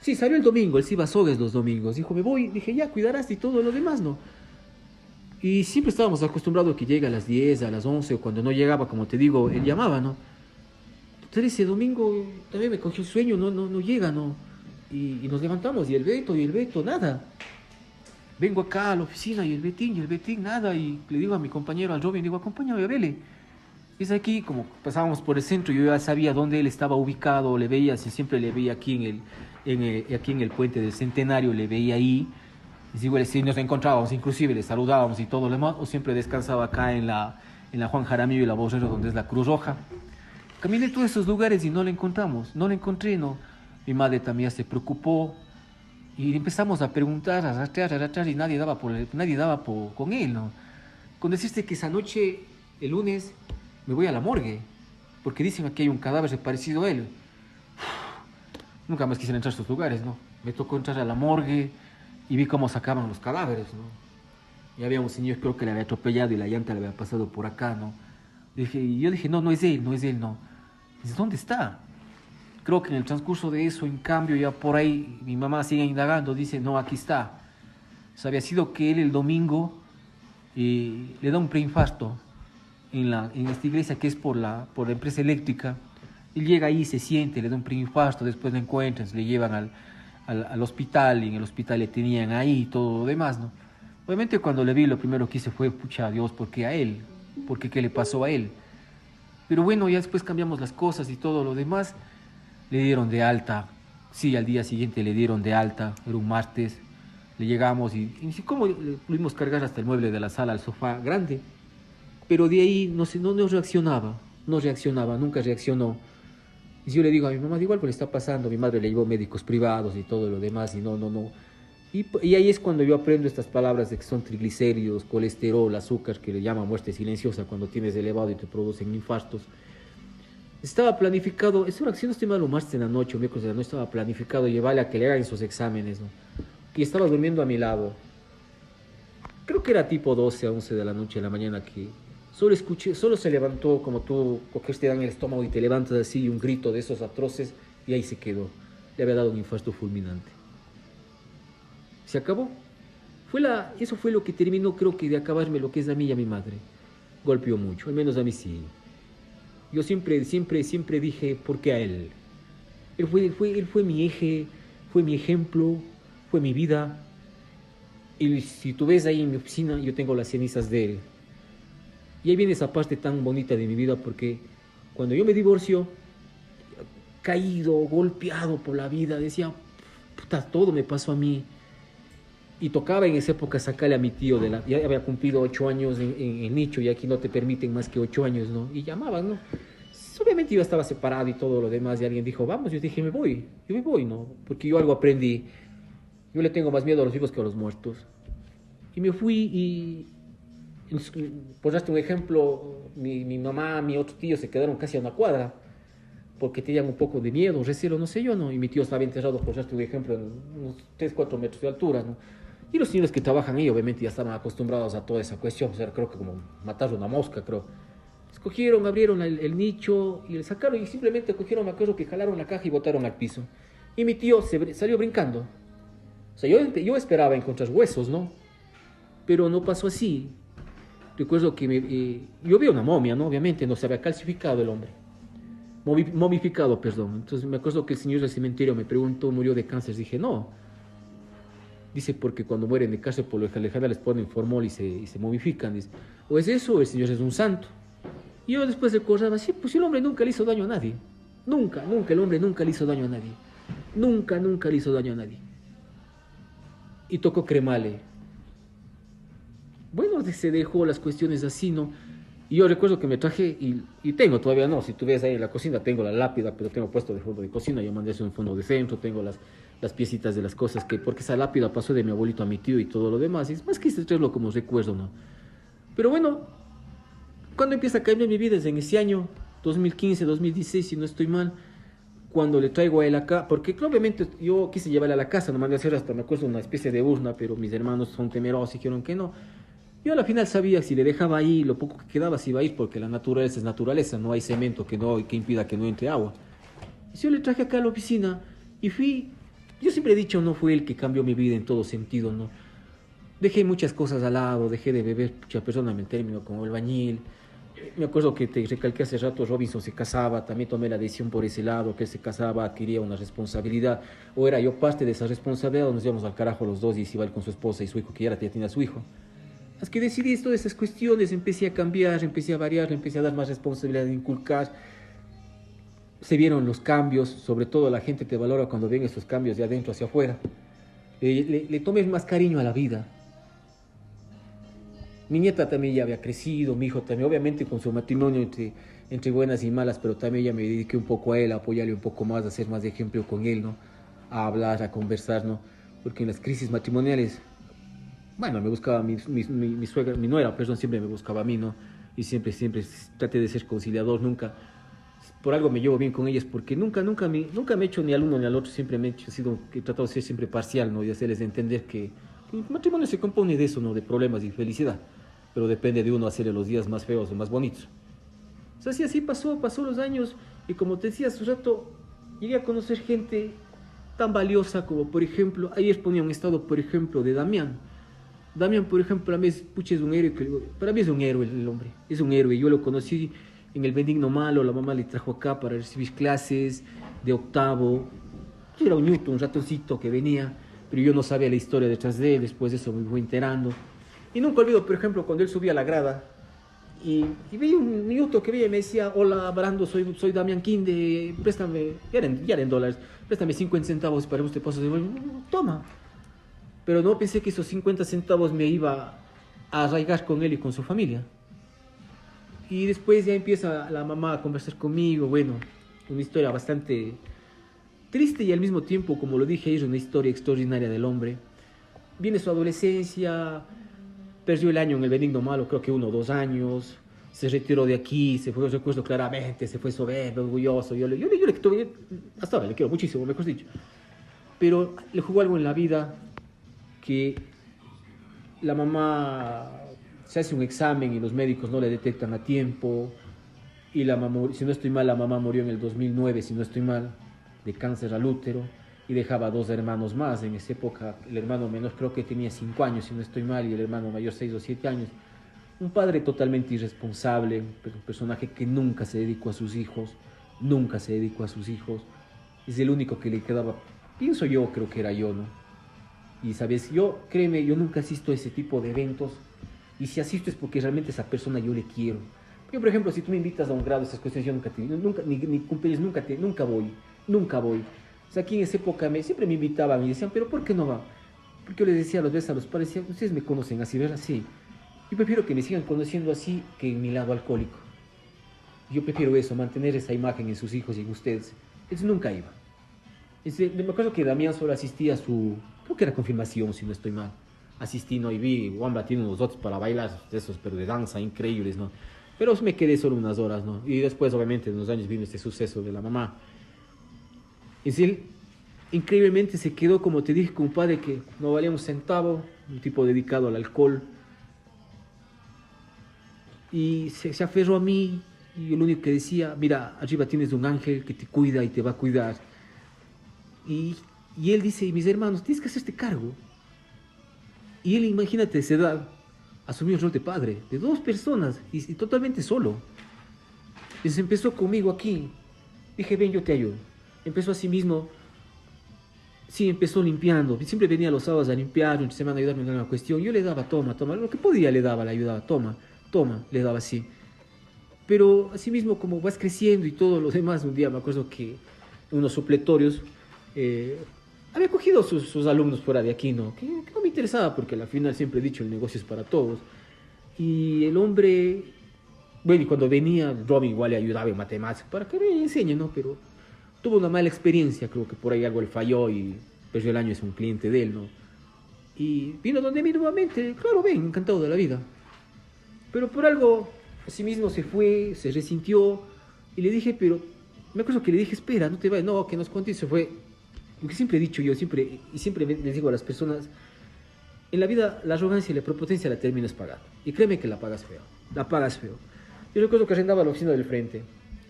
Sí, salió el domingo, él se iba a Sogues los domingos, dijo, me voy, dije, ya, cuidarás y todo lo demás, ¿no? Y siempre estábamos acostumbrados a que llegue a las 10, a las 11, o cuando no llegaba, como te digo, él llamaba, ¿no? Entonces ese domingo también me cogió el sueño, no llega, ¿no? Y nos levantamos, y el Beto, nada. Vengo acá a la oficina, y el Betín, nada, y le digo a mi compañero, al Robin, digo, acompáñame a verle. Es aquí, como pasábamos por el centro, yo ya sabía dónde él estaba ubicado, le veía, siempre le veía aquí aquí en el puente del Centenario, le veía ahí. Y si nos encontrábamos, inclusive le saludábamos y todo lo demás, o siempre descansaba acá en la Juan Jaramillo y la Borrero, donde es la Cruz Roja. Caminé todos esos lugares y no le encontramos, no le encontré, no. Mi madre también se preocupó y empezamos a preguntar, a rastrear y nadie daba con él, ¿no? Con decirte que esa noche, el lunes, me voy a la morgue, porque dicen que hay un cadáver parecido a él. Nunca más quise entrar a estos lugares, ¿no? Me tocó entrar a la morgue y vi cómo sacaban los cadáveres, ¿no? Y había un señor, creo que le había atropellado y la llanta le había pasado por acá, ¿no? Y yo dije, no es él, no. Dice, ¿dónde está? Creo que en el transcurso de eso, en cambio, ya por ahí mi mamá sigue indagando, dice, no, aquí está. O sea, había sido que él el domingo le da un preinfarto en esta iglesia que es por la empresa eléctrica. Él llega ahí, se siente, le da un preinfarto, después le encuentran, se le llevan al hospital, y en el hospital le tenían ahí y todo lo demás, ¿no? Obviamente cuando le vi, lo primero que hice fue, pucha, Dios, ¿por qué a él? ¿Por qué le pasó a él? Pero bueno, ya después cambiamos las cosas y todo lo demás. Le dieron de alta, sí, al día siguiente le dieron de alta, era un martes. Le llegamos y ¿cómo le pudimos cargar hasta el mueble de la sala al sofá grande? Pero de ahí no reaccionaba, nunca reaccionó. Y yo le digo a mi mamá, igual pues le está pasando, mi madre le llevó médicos privados y todo lo demás, y no. Y ahí es cuando yo aprendo estas palabras de que son triglicéridos, colesterol, azúcar, que le llaman muerte silenciosa cuando tienes elevado y te producen infartos. Estaba planificado, esa oración estoy mal, o martes en la noche, o miércoles de la noche, estaba planificado llevarle a que le hagan esos exámenes, ¿no? Que estaba durmiendo a mi lado. Creo que era tipo 12 a 11 de la noche, de la mañana, que solo se levantó como tú coges, te dan el estómago y te levantas así, un grito de esos atroces, y ahí se quedó. Le había dado un infarto fulminante. Se acabó. Eso fue lo que terminó, creo que, de acabarme lo que es a mí y a mi madre. Golpeó mucho, al menos a mí sí. Yo siempre dije, ¿por qué a él? Él fue mi eje, fue mi ejemplo, fue mi vida. Y si tú ves ahí en mi oficina, yo tengo las cenizas de él. Y ahí viene esa parte tan bonita de mi vida, porque cuando yo me divorcio, caído, golpeado por la vida, decía, puta, todo me pasó a mí. Y tocaba en esa época sacarle a mi tío ya había cumplido 8 años en nicho, y aquí no te permiten más que 8 años, ¿no? Y llamaban, ¿no? Obviamente yo estaba separado y todo lo demás, y alguien dijo, vamos, yo dije, yo me voy, ¿no? Porque yo algo aprendí, yo le tengo más miedo a los vivos que a los muertos. Y me fui y, por darte un ejemplo, mi mamá, mi otro tío se quedaron casi a una cuadra, porque tenían un poco de miedo, recelo, no sé yo, ¿no? Y mi tío estaba enterrado, por darte un ejemplo, en unos 3, 4 metros de altura, ¿no? Y los señores que trabajan ahí, obviamente, ya estaban acostumbrados a toda esa cuestión, o sea, creo que como matar una mosca, creo. Escogieron, abrieron el nicho y le sacaron, y simplemente cogieron, me acuerdo que jalaron la caja y botaron al piso. Y mi tío salió brincando. O sea, yo esperaba encontrar huesos, ¿no? Pero no pasó así. Recuerdo que yo vi una momia, ¿no? Obviamente, no se había calcificado el hombre. Momificado, perdón. Entonces me acuerdo que el señor del cementerio me preguntó, ¿murió de cáncer? Dije, no. Dice, porque cuando mueren de cáncer por lo general les ponen formol y se momifican. Dice, o es eso o el señor es un santo. Y yo después recordaba, sí, pues el hombre nunca le hizo daño a nadie. Nunca, nunca, el hombre nunca le hizo daño a nadie. Nunca, nunca le hizo daño a nadie. Y tocó cremarle. Bueno, se dejó las cuestiones así, ¿no? Y yo recuerdo que me traje, y tengo todavía, no, si tú ves ahí en la cocina, tengo la lápida, pero tengo puesto de fondo de cocina, yo mandé eso en fondo de centro, tengo las piecitas de las cosas, porque esa lápida pasó de mi abuelito a mi tío y todo lo demás, y es más que traerlo como recuerdo, ¿no? Pero bueno, cuando empieza a cambiar mi vida es en ese año, 2015, 2016, si no estoy mal, cuando le traigo a él acá, porque obviamente yo quise llevarle a la casa, no mandé a hacer hasta, me acuerdo, una especie de urna, pero mis hermanos son temerosos y dijeron que no. Yo al final sabía si le dejaba ahí, lo poco que quedaba se iba a ir, porque la naturaleza es naturaleza, no hay cemento que impida que no entre agua. Y yo le traje acá a la oficina y yo siempre he dicho, no fue él que cambió mi vida en todo sentido, ¿no? Dejé muchas cosas al lado, dejé de beber, mucha persona me término como albañil. Me acuerdo que te recalqué hace rato, Robinson se casaba, también tomé la decisión por ese lado, que él se casaba, adquiría una responsabilidad, o era yo parte de esa responsabilidad, o nos íbamos al carajo los dos y se iba él con su esposa y su hijo, que ya tenía su hijo. Es que decidí todas esas cuestiones, empecé a cambiar, empecé a variar, empecé a dar más responsabilidad, a inculcar. Se vieron los cambios, sobre todo la gente te valora cuando ven esos cambios de adentro hacia afuera. Le tomes más cariño a la vida. Mi nieta también ya había crecido, mi hijo también, obviamente con su matrimonio entre buenas y malas, pero también ya me dediqué un poco a él, a apoyarle un poco más, a ser más de ejemplo con él, ¿no? A hablar, a conversar, ¿no? Porque en las crisis matrimoniales, bueno, me buscaba mi suegra, mi nuera, perdón, siempre me buscaba a mí, ¿no? Y siempre traté de ser conciliador, nunca, por algo me llevo bien con ellas, porque nunca me he hecho ni al uno ni al otro, siempre he tratado de ser siempre parcial, ¿no? Y hacerles entender que el matrimonio se compone de eso, ¿no? De problemas y felicidad, pero depende de uno hacerle los días más feos o más bonitos. O sea, así pasó los años, y como te decía hace un rato, llegué a conocer gente tan valiosa como, por ejemplo, ayer ponía un estado, por ejemplo, de Damián. Damián, por ejemplo, para mí es un héroe, para mí es un héroe el hombre, es un héroe. Yo lo conocí en el Benigno Malo, la mamá le trajo acá para recibir clases de octavo. Yo era un Newton, un ratoncito que venía, pero yo no sabía la historia detrás de él, después de eso me fui enterando. Y nunca olvido, por ejemplo, cuando él subía a la grada, y veía un minuto que veía y me decía, hola Brando, soy Damián Quinde, préstame, ya eran dólares, préstame 50 centavos para usted paso de... Toma. Pero no pensé que esos 50 centavos me iba a arraigar con él y con su familia. Y después ya empieza la mamá a conversar conmigo, bueno, una historia bastante triste y al mismo tiempo, como lo dije, es una historia extraordinaria del hombre. Viene su adolescencia, perdió el año en el Benigno Malo, creo que 1 o 2 años, se retiró de aquí, se fue, recuerdo claramente, se fue soberbio, orgulloso, yo hasta ahora le quiero muchísimo, mejor dicho. Pero le jugó algo en la vida, que la mamá se hace un examen y los médicos no le detectan a tiempo, y si no estoy mal, la mamá murió en el 2009, si no estoy mal, de cáncer al útero, y dejaba 2 hermanos más. En esa época el hermano menor creo que tenía 5 años, si no estoy mal, y el hermano mayor 6 o 7 años. Un padre totalmente irresponsable, un personaje que nunca se dedicó a sus hijos, es el único que le quedaba, pienso yo, creo que era yo, ¿no? Y sabes, yo, créeme, yo nunca asisto a ese tipo de eventos. Y si asisto es porque realmente esa persona yo le quiero. Yo, por ejemplo, si tú me invitas a un grado, esas cuestiones, yo nunca, ni cumpleaños, nunca voy, nunca voy. O sea, aquí en esa época siempre me invitaban y decían, pero ¿por qué no va? Porque yo les decía a los veces a los padres, decía, ustedes me conocen así, ¿verdad? Sí. Yo prefiero que me sigan conociendo así que en mi lado alcohólico. Yo prefiero eso, mantener esa imagen en sus hijos y en ustedes. Entonces nunca iba. Me acuerdo que Damián solo asistía a su, creo que era confirmación, si no estoy mal. Asistí, ¿no? Y vi, Wamba tiene unos dotes para bailar, de esos, pero de danza increíbles, ¿no? Pero me quedé solo unas horas, ¿no? Y después, obviamente, en unos años vino este suceso de la mamá. Es decir, increíblemente se quedó, como te dije, con un padre que no valía un centavo, un tipo dedicado al alcohol. Y se aferró a mí, y yo lo único que decía, mira, arriba tienes un ángel que te cuida y te va a cuidar. Y, y él dice, y mis hermanos, tienes que hacerte cargo. Y él, imagínate, a esa edad, asumió el rol de padre, de dos personas, y totalmente solo. Entonces empezó conmigo aquí. Dije, ven, yo te ayudo. Empezó así mismo. Sí, empezó limpiando. Siempre venía los sábados a limpiar, entre semana a ayudarme en alguna cuestión. Yo le daba, toma, toma. Lo que podía le daba, le ayudaba, toma, toma, le daba así. Pero así mismo, como vas creciendo y todo lo demás, un día me acuerdo que unos supletorios, había cogido sus alumnos fuera de aquí, ¿no? Que no me interesaba porque al final siempre he dicho, el negocio es para todos. Y el hombre, bueno, y cuando venía, Robin igual le ayudaba en matemáticas para que me enseñe, ¿no? Pero tuvo una mala experiencia, creo que por ahí algo le falló y perdió el año, es un cliente de él, ¿no? Y vino donde mí nuevamente, claro, ven, encantado de la vida. Pero por algo, así mismo se fue, se resintió y le dije, pero me acuerdo que le dije, espera, no te vayas, no, que nos cuente y se fue. Lo que siempre he dicho yo, siempre les digo a las personas, en la vida la arrogancia y la prepotencia la terminas pagando. Y créeme que la pagas feo, la pagas feo. Yo recuerdo que arrendaba la oficina del frente.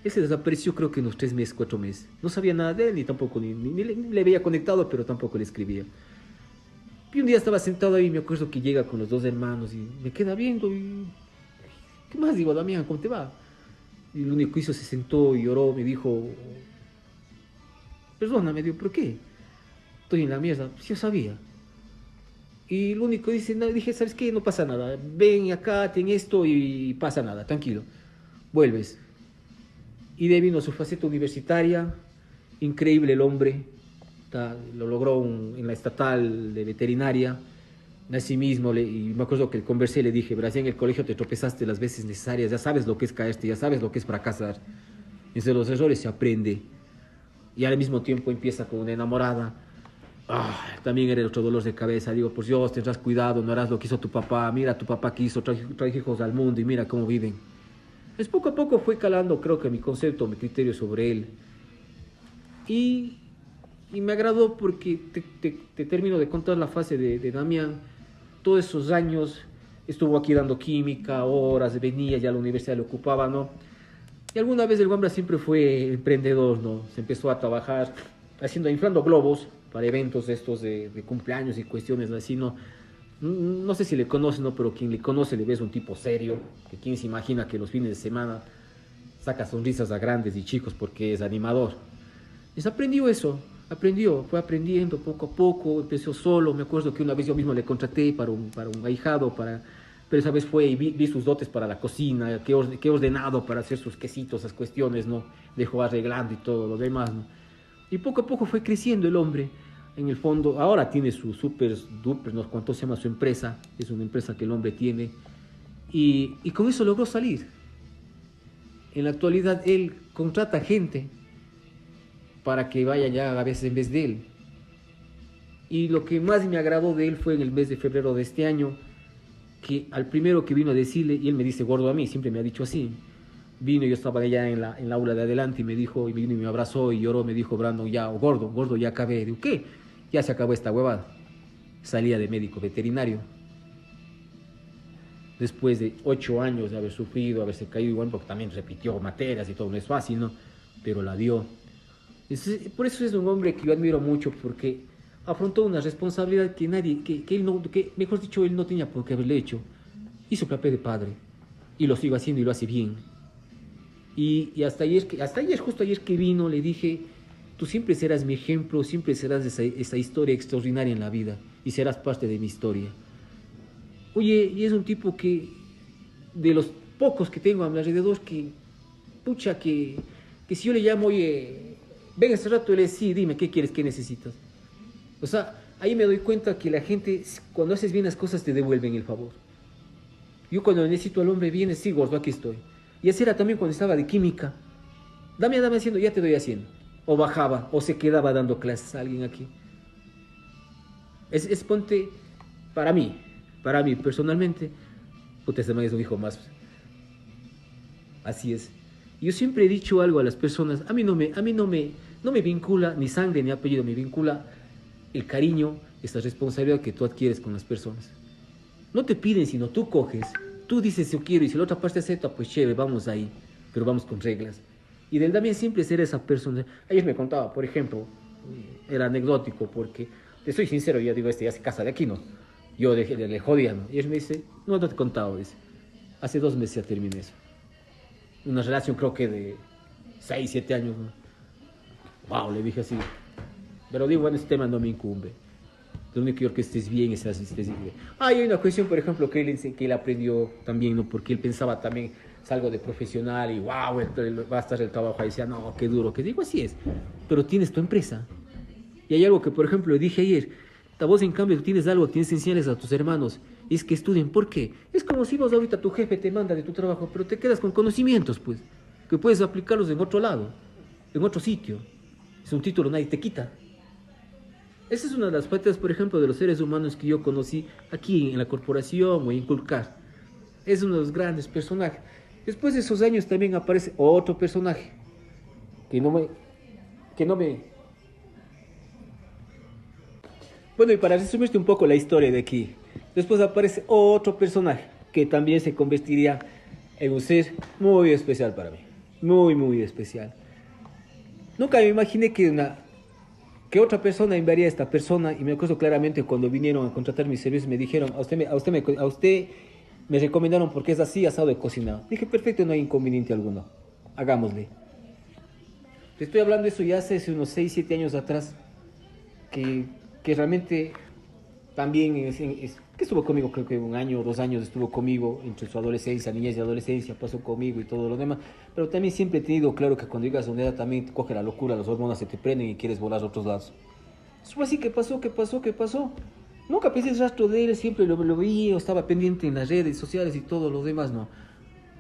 Él se desapareció creo que en unos 3 meses, 4 meses. No sabía nada de él, ni tampoco, ni le veía conectado, pero tampoco le escribía. Y un día estaba sentado ahí, me acuerdo que llega con los 2 hermanos y me queda viendo y... ¿Qué más? Digo, Damián, ¿cómo te va? Y lo único que hizo, se sentó y lloró, me dijo... Perdóname, digo, ¿por qué? Estoy en la mierda. Pues yo sabía. Y lo único que dice, no, dije, ¿sabes qué? No pasa nada. Ven acá, ten esto y pasa nada, tranquilo. Vuelves. Y de ahí vino su faceta universitaria. Increíble el hombre. Lo logró en la estatal de veterinaria. Así mismo, y me acuerdo que conversé, le dije, verás, en el colegio te tropezaste las veces necesarias, ya sabes lo que es caerte, ya sabes lo que es fracasar. Y de los errores se aprende. Y al mismo tiempo empieza con una enamorada. También era otro dolor de cabeza. Digo, por Dios, tendrás cuidado, no harás lo que hizo tu papá. Mira, tu papá que hizo, trae hijos al mundo y mira cómo viven. Pues poco a poco fue calando, creo que mi concepto, mi criterio sobre él. Y me agradó porque te termino de contar la fase de Damián. Todos esos años estuvo aquí dando química, horas, venía, ya la universidad le ocupaba, ¿no? Y alguna vez el Wambra siempre fue emprendedor, ¿no? Se empezó a trabajar inflando globos para eventos estos de cumpleaños y cuestiones así, ¿no? No sé si le conoce, ¿no? Pero quien le conoce le ves un tipo serio, que quien se imagina que los fines de semana saca sonrisas a grandes y chicos porque es animador. Pues aprendió eso, fue aprendiendo poco a poco, empezó solo. Me acuerdo que una vez yo mismo le contraté para un ahijado, pero esa vez fue y vi sus dotes para la cocina, que ordenado para hacer sus quesitos, esas cuestiones, ¿no? Dejó arreglando y todo lo demás, ¿no? Y poco a poco fue creciendo el hombre. En el fondo, ahora tiene su super duper, ¿no? ¿Cuánto se llama su empresa? Es una empresa que el hombre tiene. Y con eso logró salir. En la actualidad él contrata gente para que vaya ya a veces en vez de él. Y lo que más me agradó de él fue en el mes de febrero de este año, que al primero que vino a decirle, y él me dice gordo a mí, siempre me ha dicho así, vino, yo estaba allá en la aula de adelante y me dijo, y vino y me abrazó y lloró, me dijo, Brandon, ya, gordo, ya acabé. Digo, ¿qué? Ya se acabó esta huevada. Salía de médico veterinario. Después de 8 años de haber sufrido, haberse caído igual, porque también repitió materias y todo, no es fácil, ¿no? Pero la dio. Por eso es un hombre que yo admiro mucho, porque afrontó una responsabilidad que nadie, que él no, que mejor dicho, él no tenía por qué haberle hecho. Hizo papel de padre. Y lo sigo haciendo y lo hace bien. Y hasta ayer, justo ayer que vino, le dije, tú siempre serás mi ejemplo, siempre serás esa historia extraordinaria en la vida y serás parte de mi historia. Oye, y es un tipo que, de los pocos que tengo a mi alrededor, que, pucha, que si yo le llamo, oye, ven este rato, él es, sí, dime, ¿qué quieres, qué necesitas? O sea, ahí me doy cuenta que la gente, cuando haces bien las cosas, te devuelven el favor. Yo cuando necesito al hombre, viene, sí, gordo, aquí estoy. Y así era también cuando estaba de química. Dame haciendo, ya te doy haciendo. O bajaba, o se quedaba dando clases a alguien aquí. Es ponte, para mí, personalmente, puta, este man es un hijo más. Así es. Yo siempre he dicho algo a las personas, a mí no me vincula ni sangre ni apellido, me vincula el cariño, esta responsabilidad que tú adquieres con las personas. No te piden, sino tú coges, tú dices yo quiero, y si la otra parte acepta, pues chévere, vamos ahí, pero vamos con reglas. Y del Damián siempre ser esa persona. Ayer me contaba, por ejemplo, era anecdótico, porque, te soy sincero, yo digo, ya se casa de aquí, ¿no? Yo le jodía, ¿no? Y él me dice, no te he contado, dice, hace 2 meses ya terminé eso. Una relación creo que de 6, 7 años, ¿no? Wow, le dije así. Pero digo, bueno, este tema no me incumbe. Lo único que quiero que estés bien, estés bien. Ah, y hay una cuestión, por ejemplo, que él aprendió también, ¿no? Porque él pensaba también, salgo de profesional y wow, va a estar el trabajo. Y decía, no, qué duro, que digo, así es. Pero tienes tu empresa. Y hay algo que, por ejemplo, le dije ayer, vos en cambio tienes algo, tienes que enseñarles a tus hermanos, es que estudien. ¿Por qué? Es como si vos ahorita tu jefe te manda de tu trabajo, pero te quedas con conocimientos, pues, que puedes aplicarlos en otro lado, en otro sitio. Es un título, nadie te quita. Esa es una de las partes, por ejemplo, de los seres humanos que yo conocí aquí en la corporación o en Inculcar. Es uno de los grandes personajes. Después de esos años también aparece otro personaje que no me. Bueno, y para resumirte un poco la historia de aquí, después aparece otro personaje que también se convertiría en un ser muy especial para mí. Muy, muy especial. Nunca me imaginé que otra persona enviaría a esta persona, y me acuerdo claramente cuando vinieron a contratar mis servicios, me dijeron, a usted me recomendaron porque es así, asado de cocinado. Dije, perfecto, no hay inconveniente alguno, hagámosle. Te estoy hablando de eso ya hace unos 6, 7 años atrás, que realmente también que estuvo conmigo, creo que 1 año o 2 años estuvo conmigo, entre su adolescencia, niñez y adolescencia, pasó conmigo y todo lo demás, pero también siempre he tenido claro que cuando llegas a una edad también te coge la locura, las hormonas se te prenden y quieres volar a otros lados. Eso fue así, que pasó. Nunca pensé el rastro de él, siempre lo veía, estaba pendiente en las redes sociales y todo lo demás, no.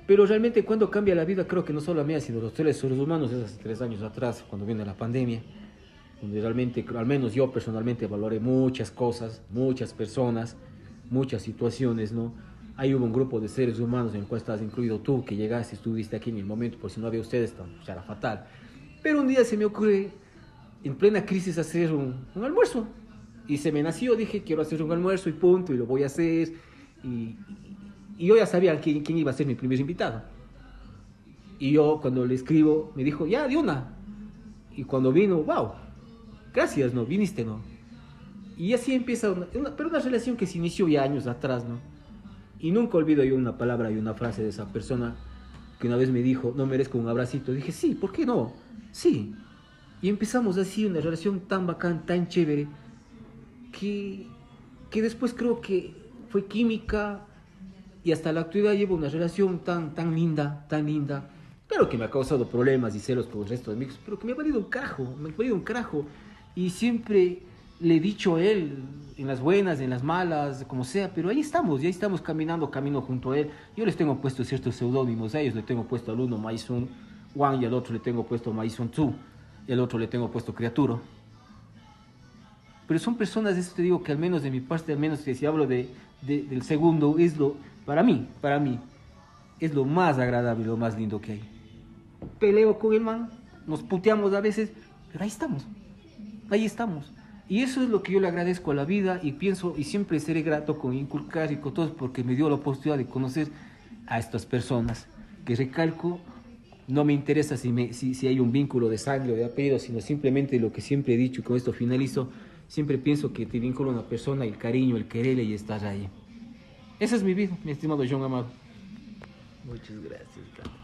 Pero realmente cuando cambia la vida, creo que no solo a mí, sino a los seres humanos, es hace 3 años atrás, cuando viene la pandemia, donde realmente, al menos yo personalmente, valoré muchas cosas, muchas personas, muchas situaciones, ¿no? Ahí hubo un grupo de seres humanos en el cual estás incluido tú, que llegaste, estuviste aquí en el momento, por si no había ustedes, pues era fatal. Pero un día se me ocurre, en plena crisis, hacer un almuerzo. Y se me nació, dije, quiero hacer un almuerzo y punto, y lo voy a hacer. Y yo ya sabía quién iba a ser mi primer invitado. Y yo, cuando le escribo, me dijo, ya, de una. Y cuando vino, wow, gracias, ¿no? Viniste, ¿no? Y así empieza pero una relación que se inició ya años atrás, ¿no? Y nunca olvido yo una palabra y una frase de esa persona que una vez me dijo, no merezco un abracito. Dije, sí, ¿por qué no? Sí. Y empezamos así una relación tan bacán, tan chévere, que después creo que fue química, y hasta la actualidad llevo una relación tan linda, tan linda. Claro que me ha causado problemas y celos con el resto de amigos, pero que me ha valido un carajo. Y siempre le he dicho a él, en las buenas, en las malas, como sea, pero ahí estamos, ya estamos caminando camino junto a él. Yo les tengo puesto ciertos seudónimos, a ellos le tengo puesto al uno Maisun One, y al otro le tengo puesto Maisun 2, y al otro le tengo puesto Criaturo. Pero son personas, eso te digo, que al menos de mi parte, al menos que si hablo del segundo, para mí, es lo más agradable, lo más lindo que hay. Peleo con el man, nos puteamos a veces, pero ahí estamos. Y eso es lo que yo le agradezco a la vida, y pienso, y siempre seré grato con Inculcar y con todos, porque me dio la oportunidad de conocer a estas personas, que recalco, no me interesa si hay un vínculo de sangre o de apellido, sino simplemente lo que siempre he dicho, y con esto finalizo, siempre pienso que te vincula a una persona, el cariño, el quererle y estar ahí. Esa es mi vida, mi estimado John Amado. Muchas gracias, Carlos.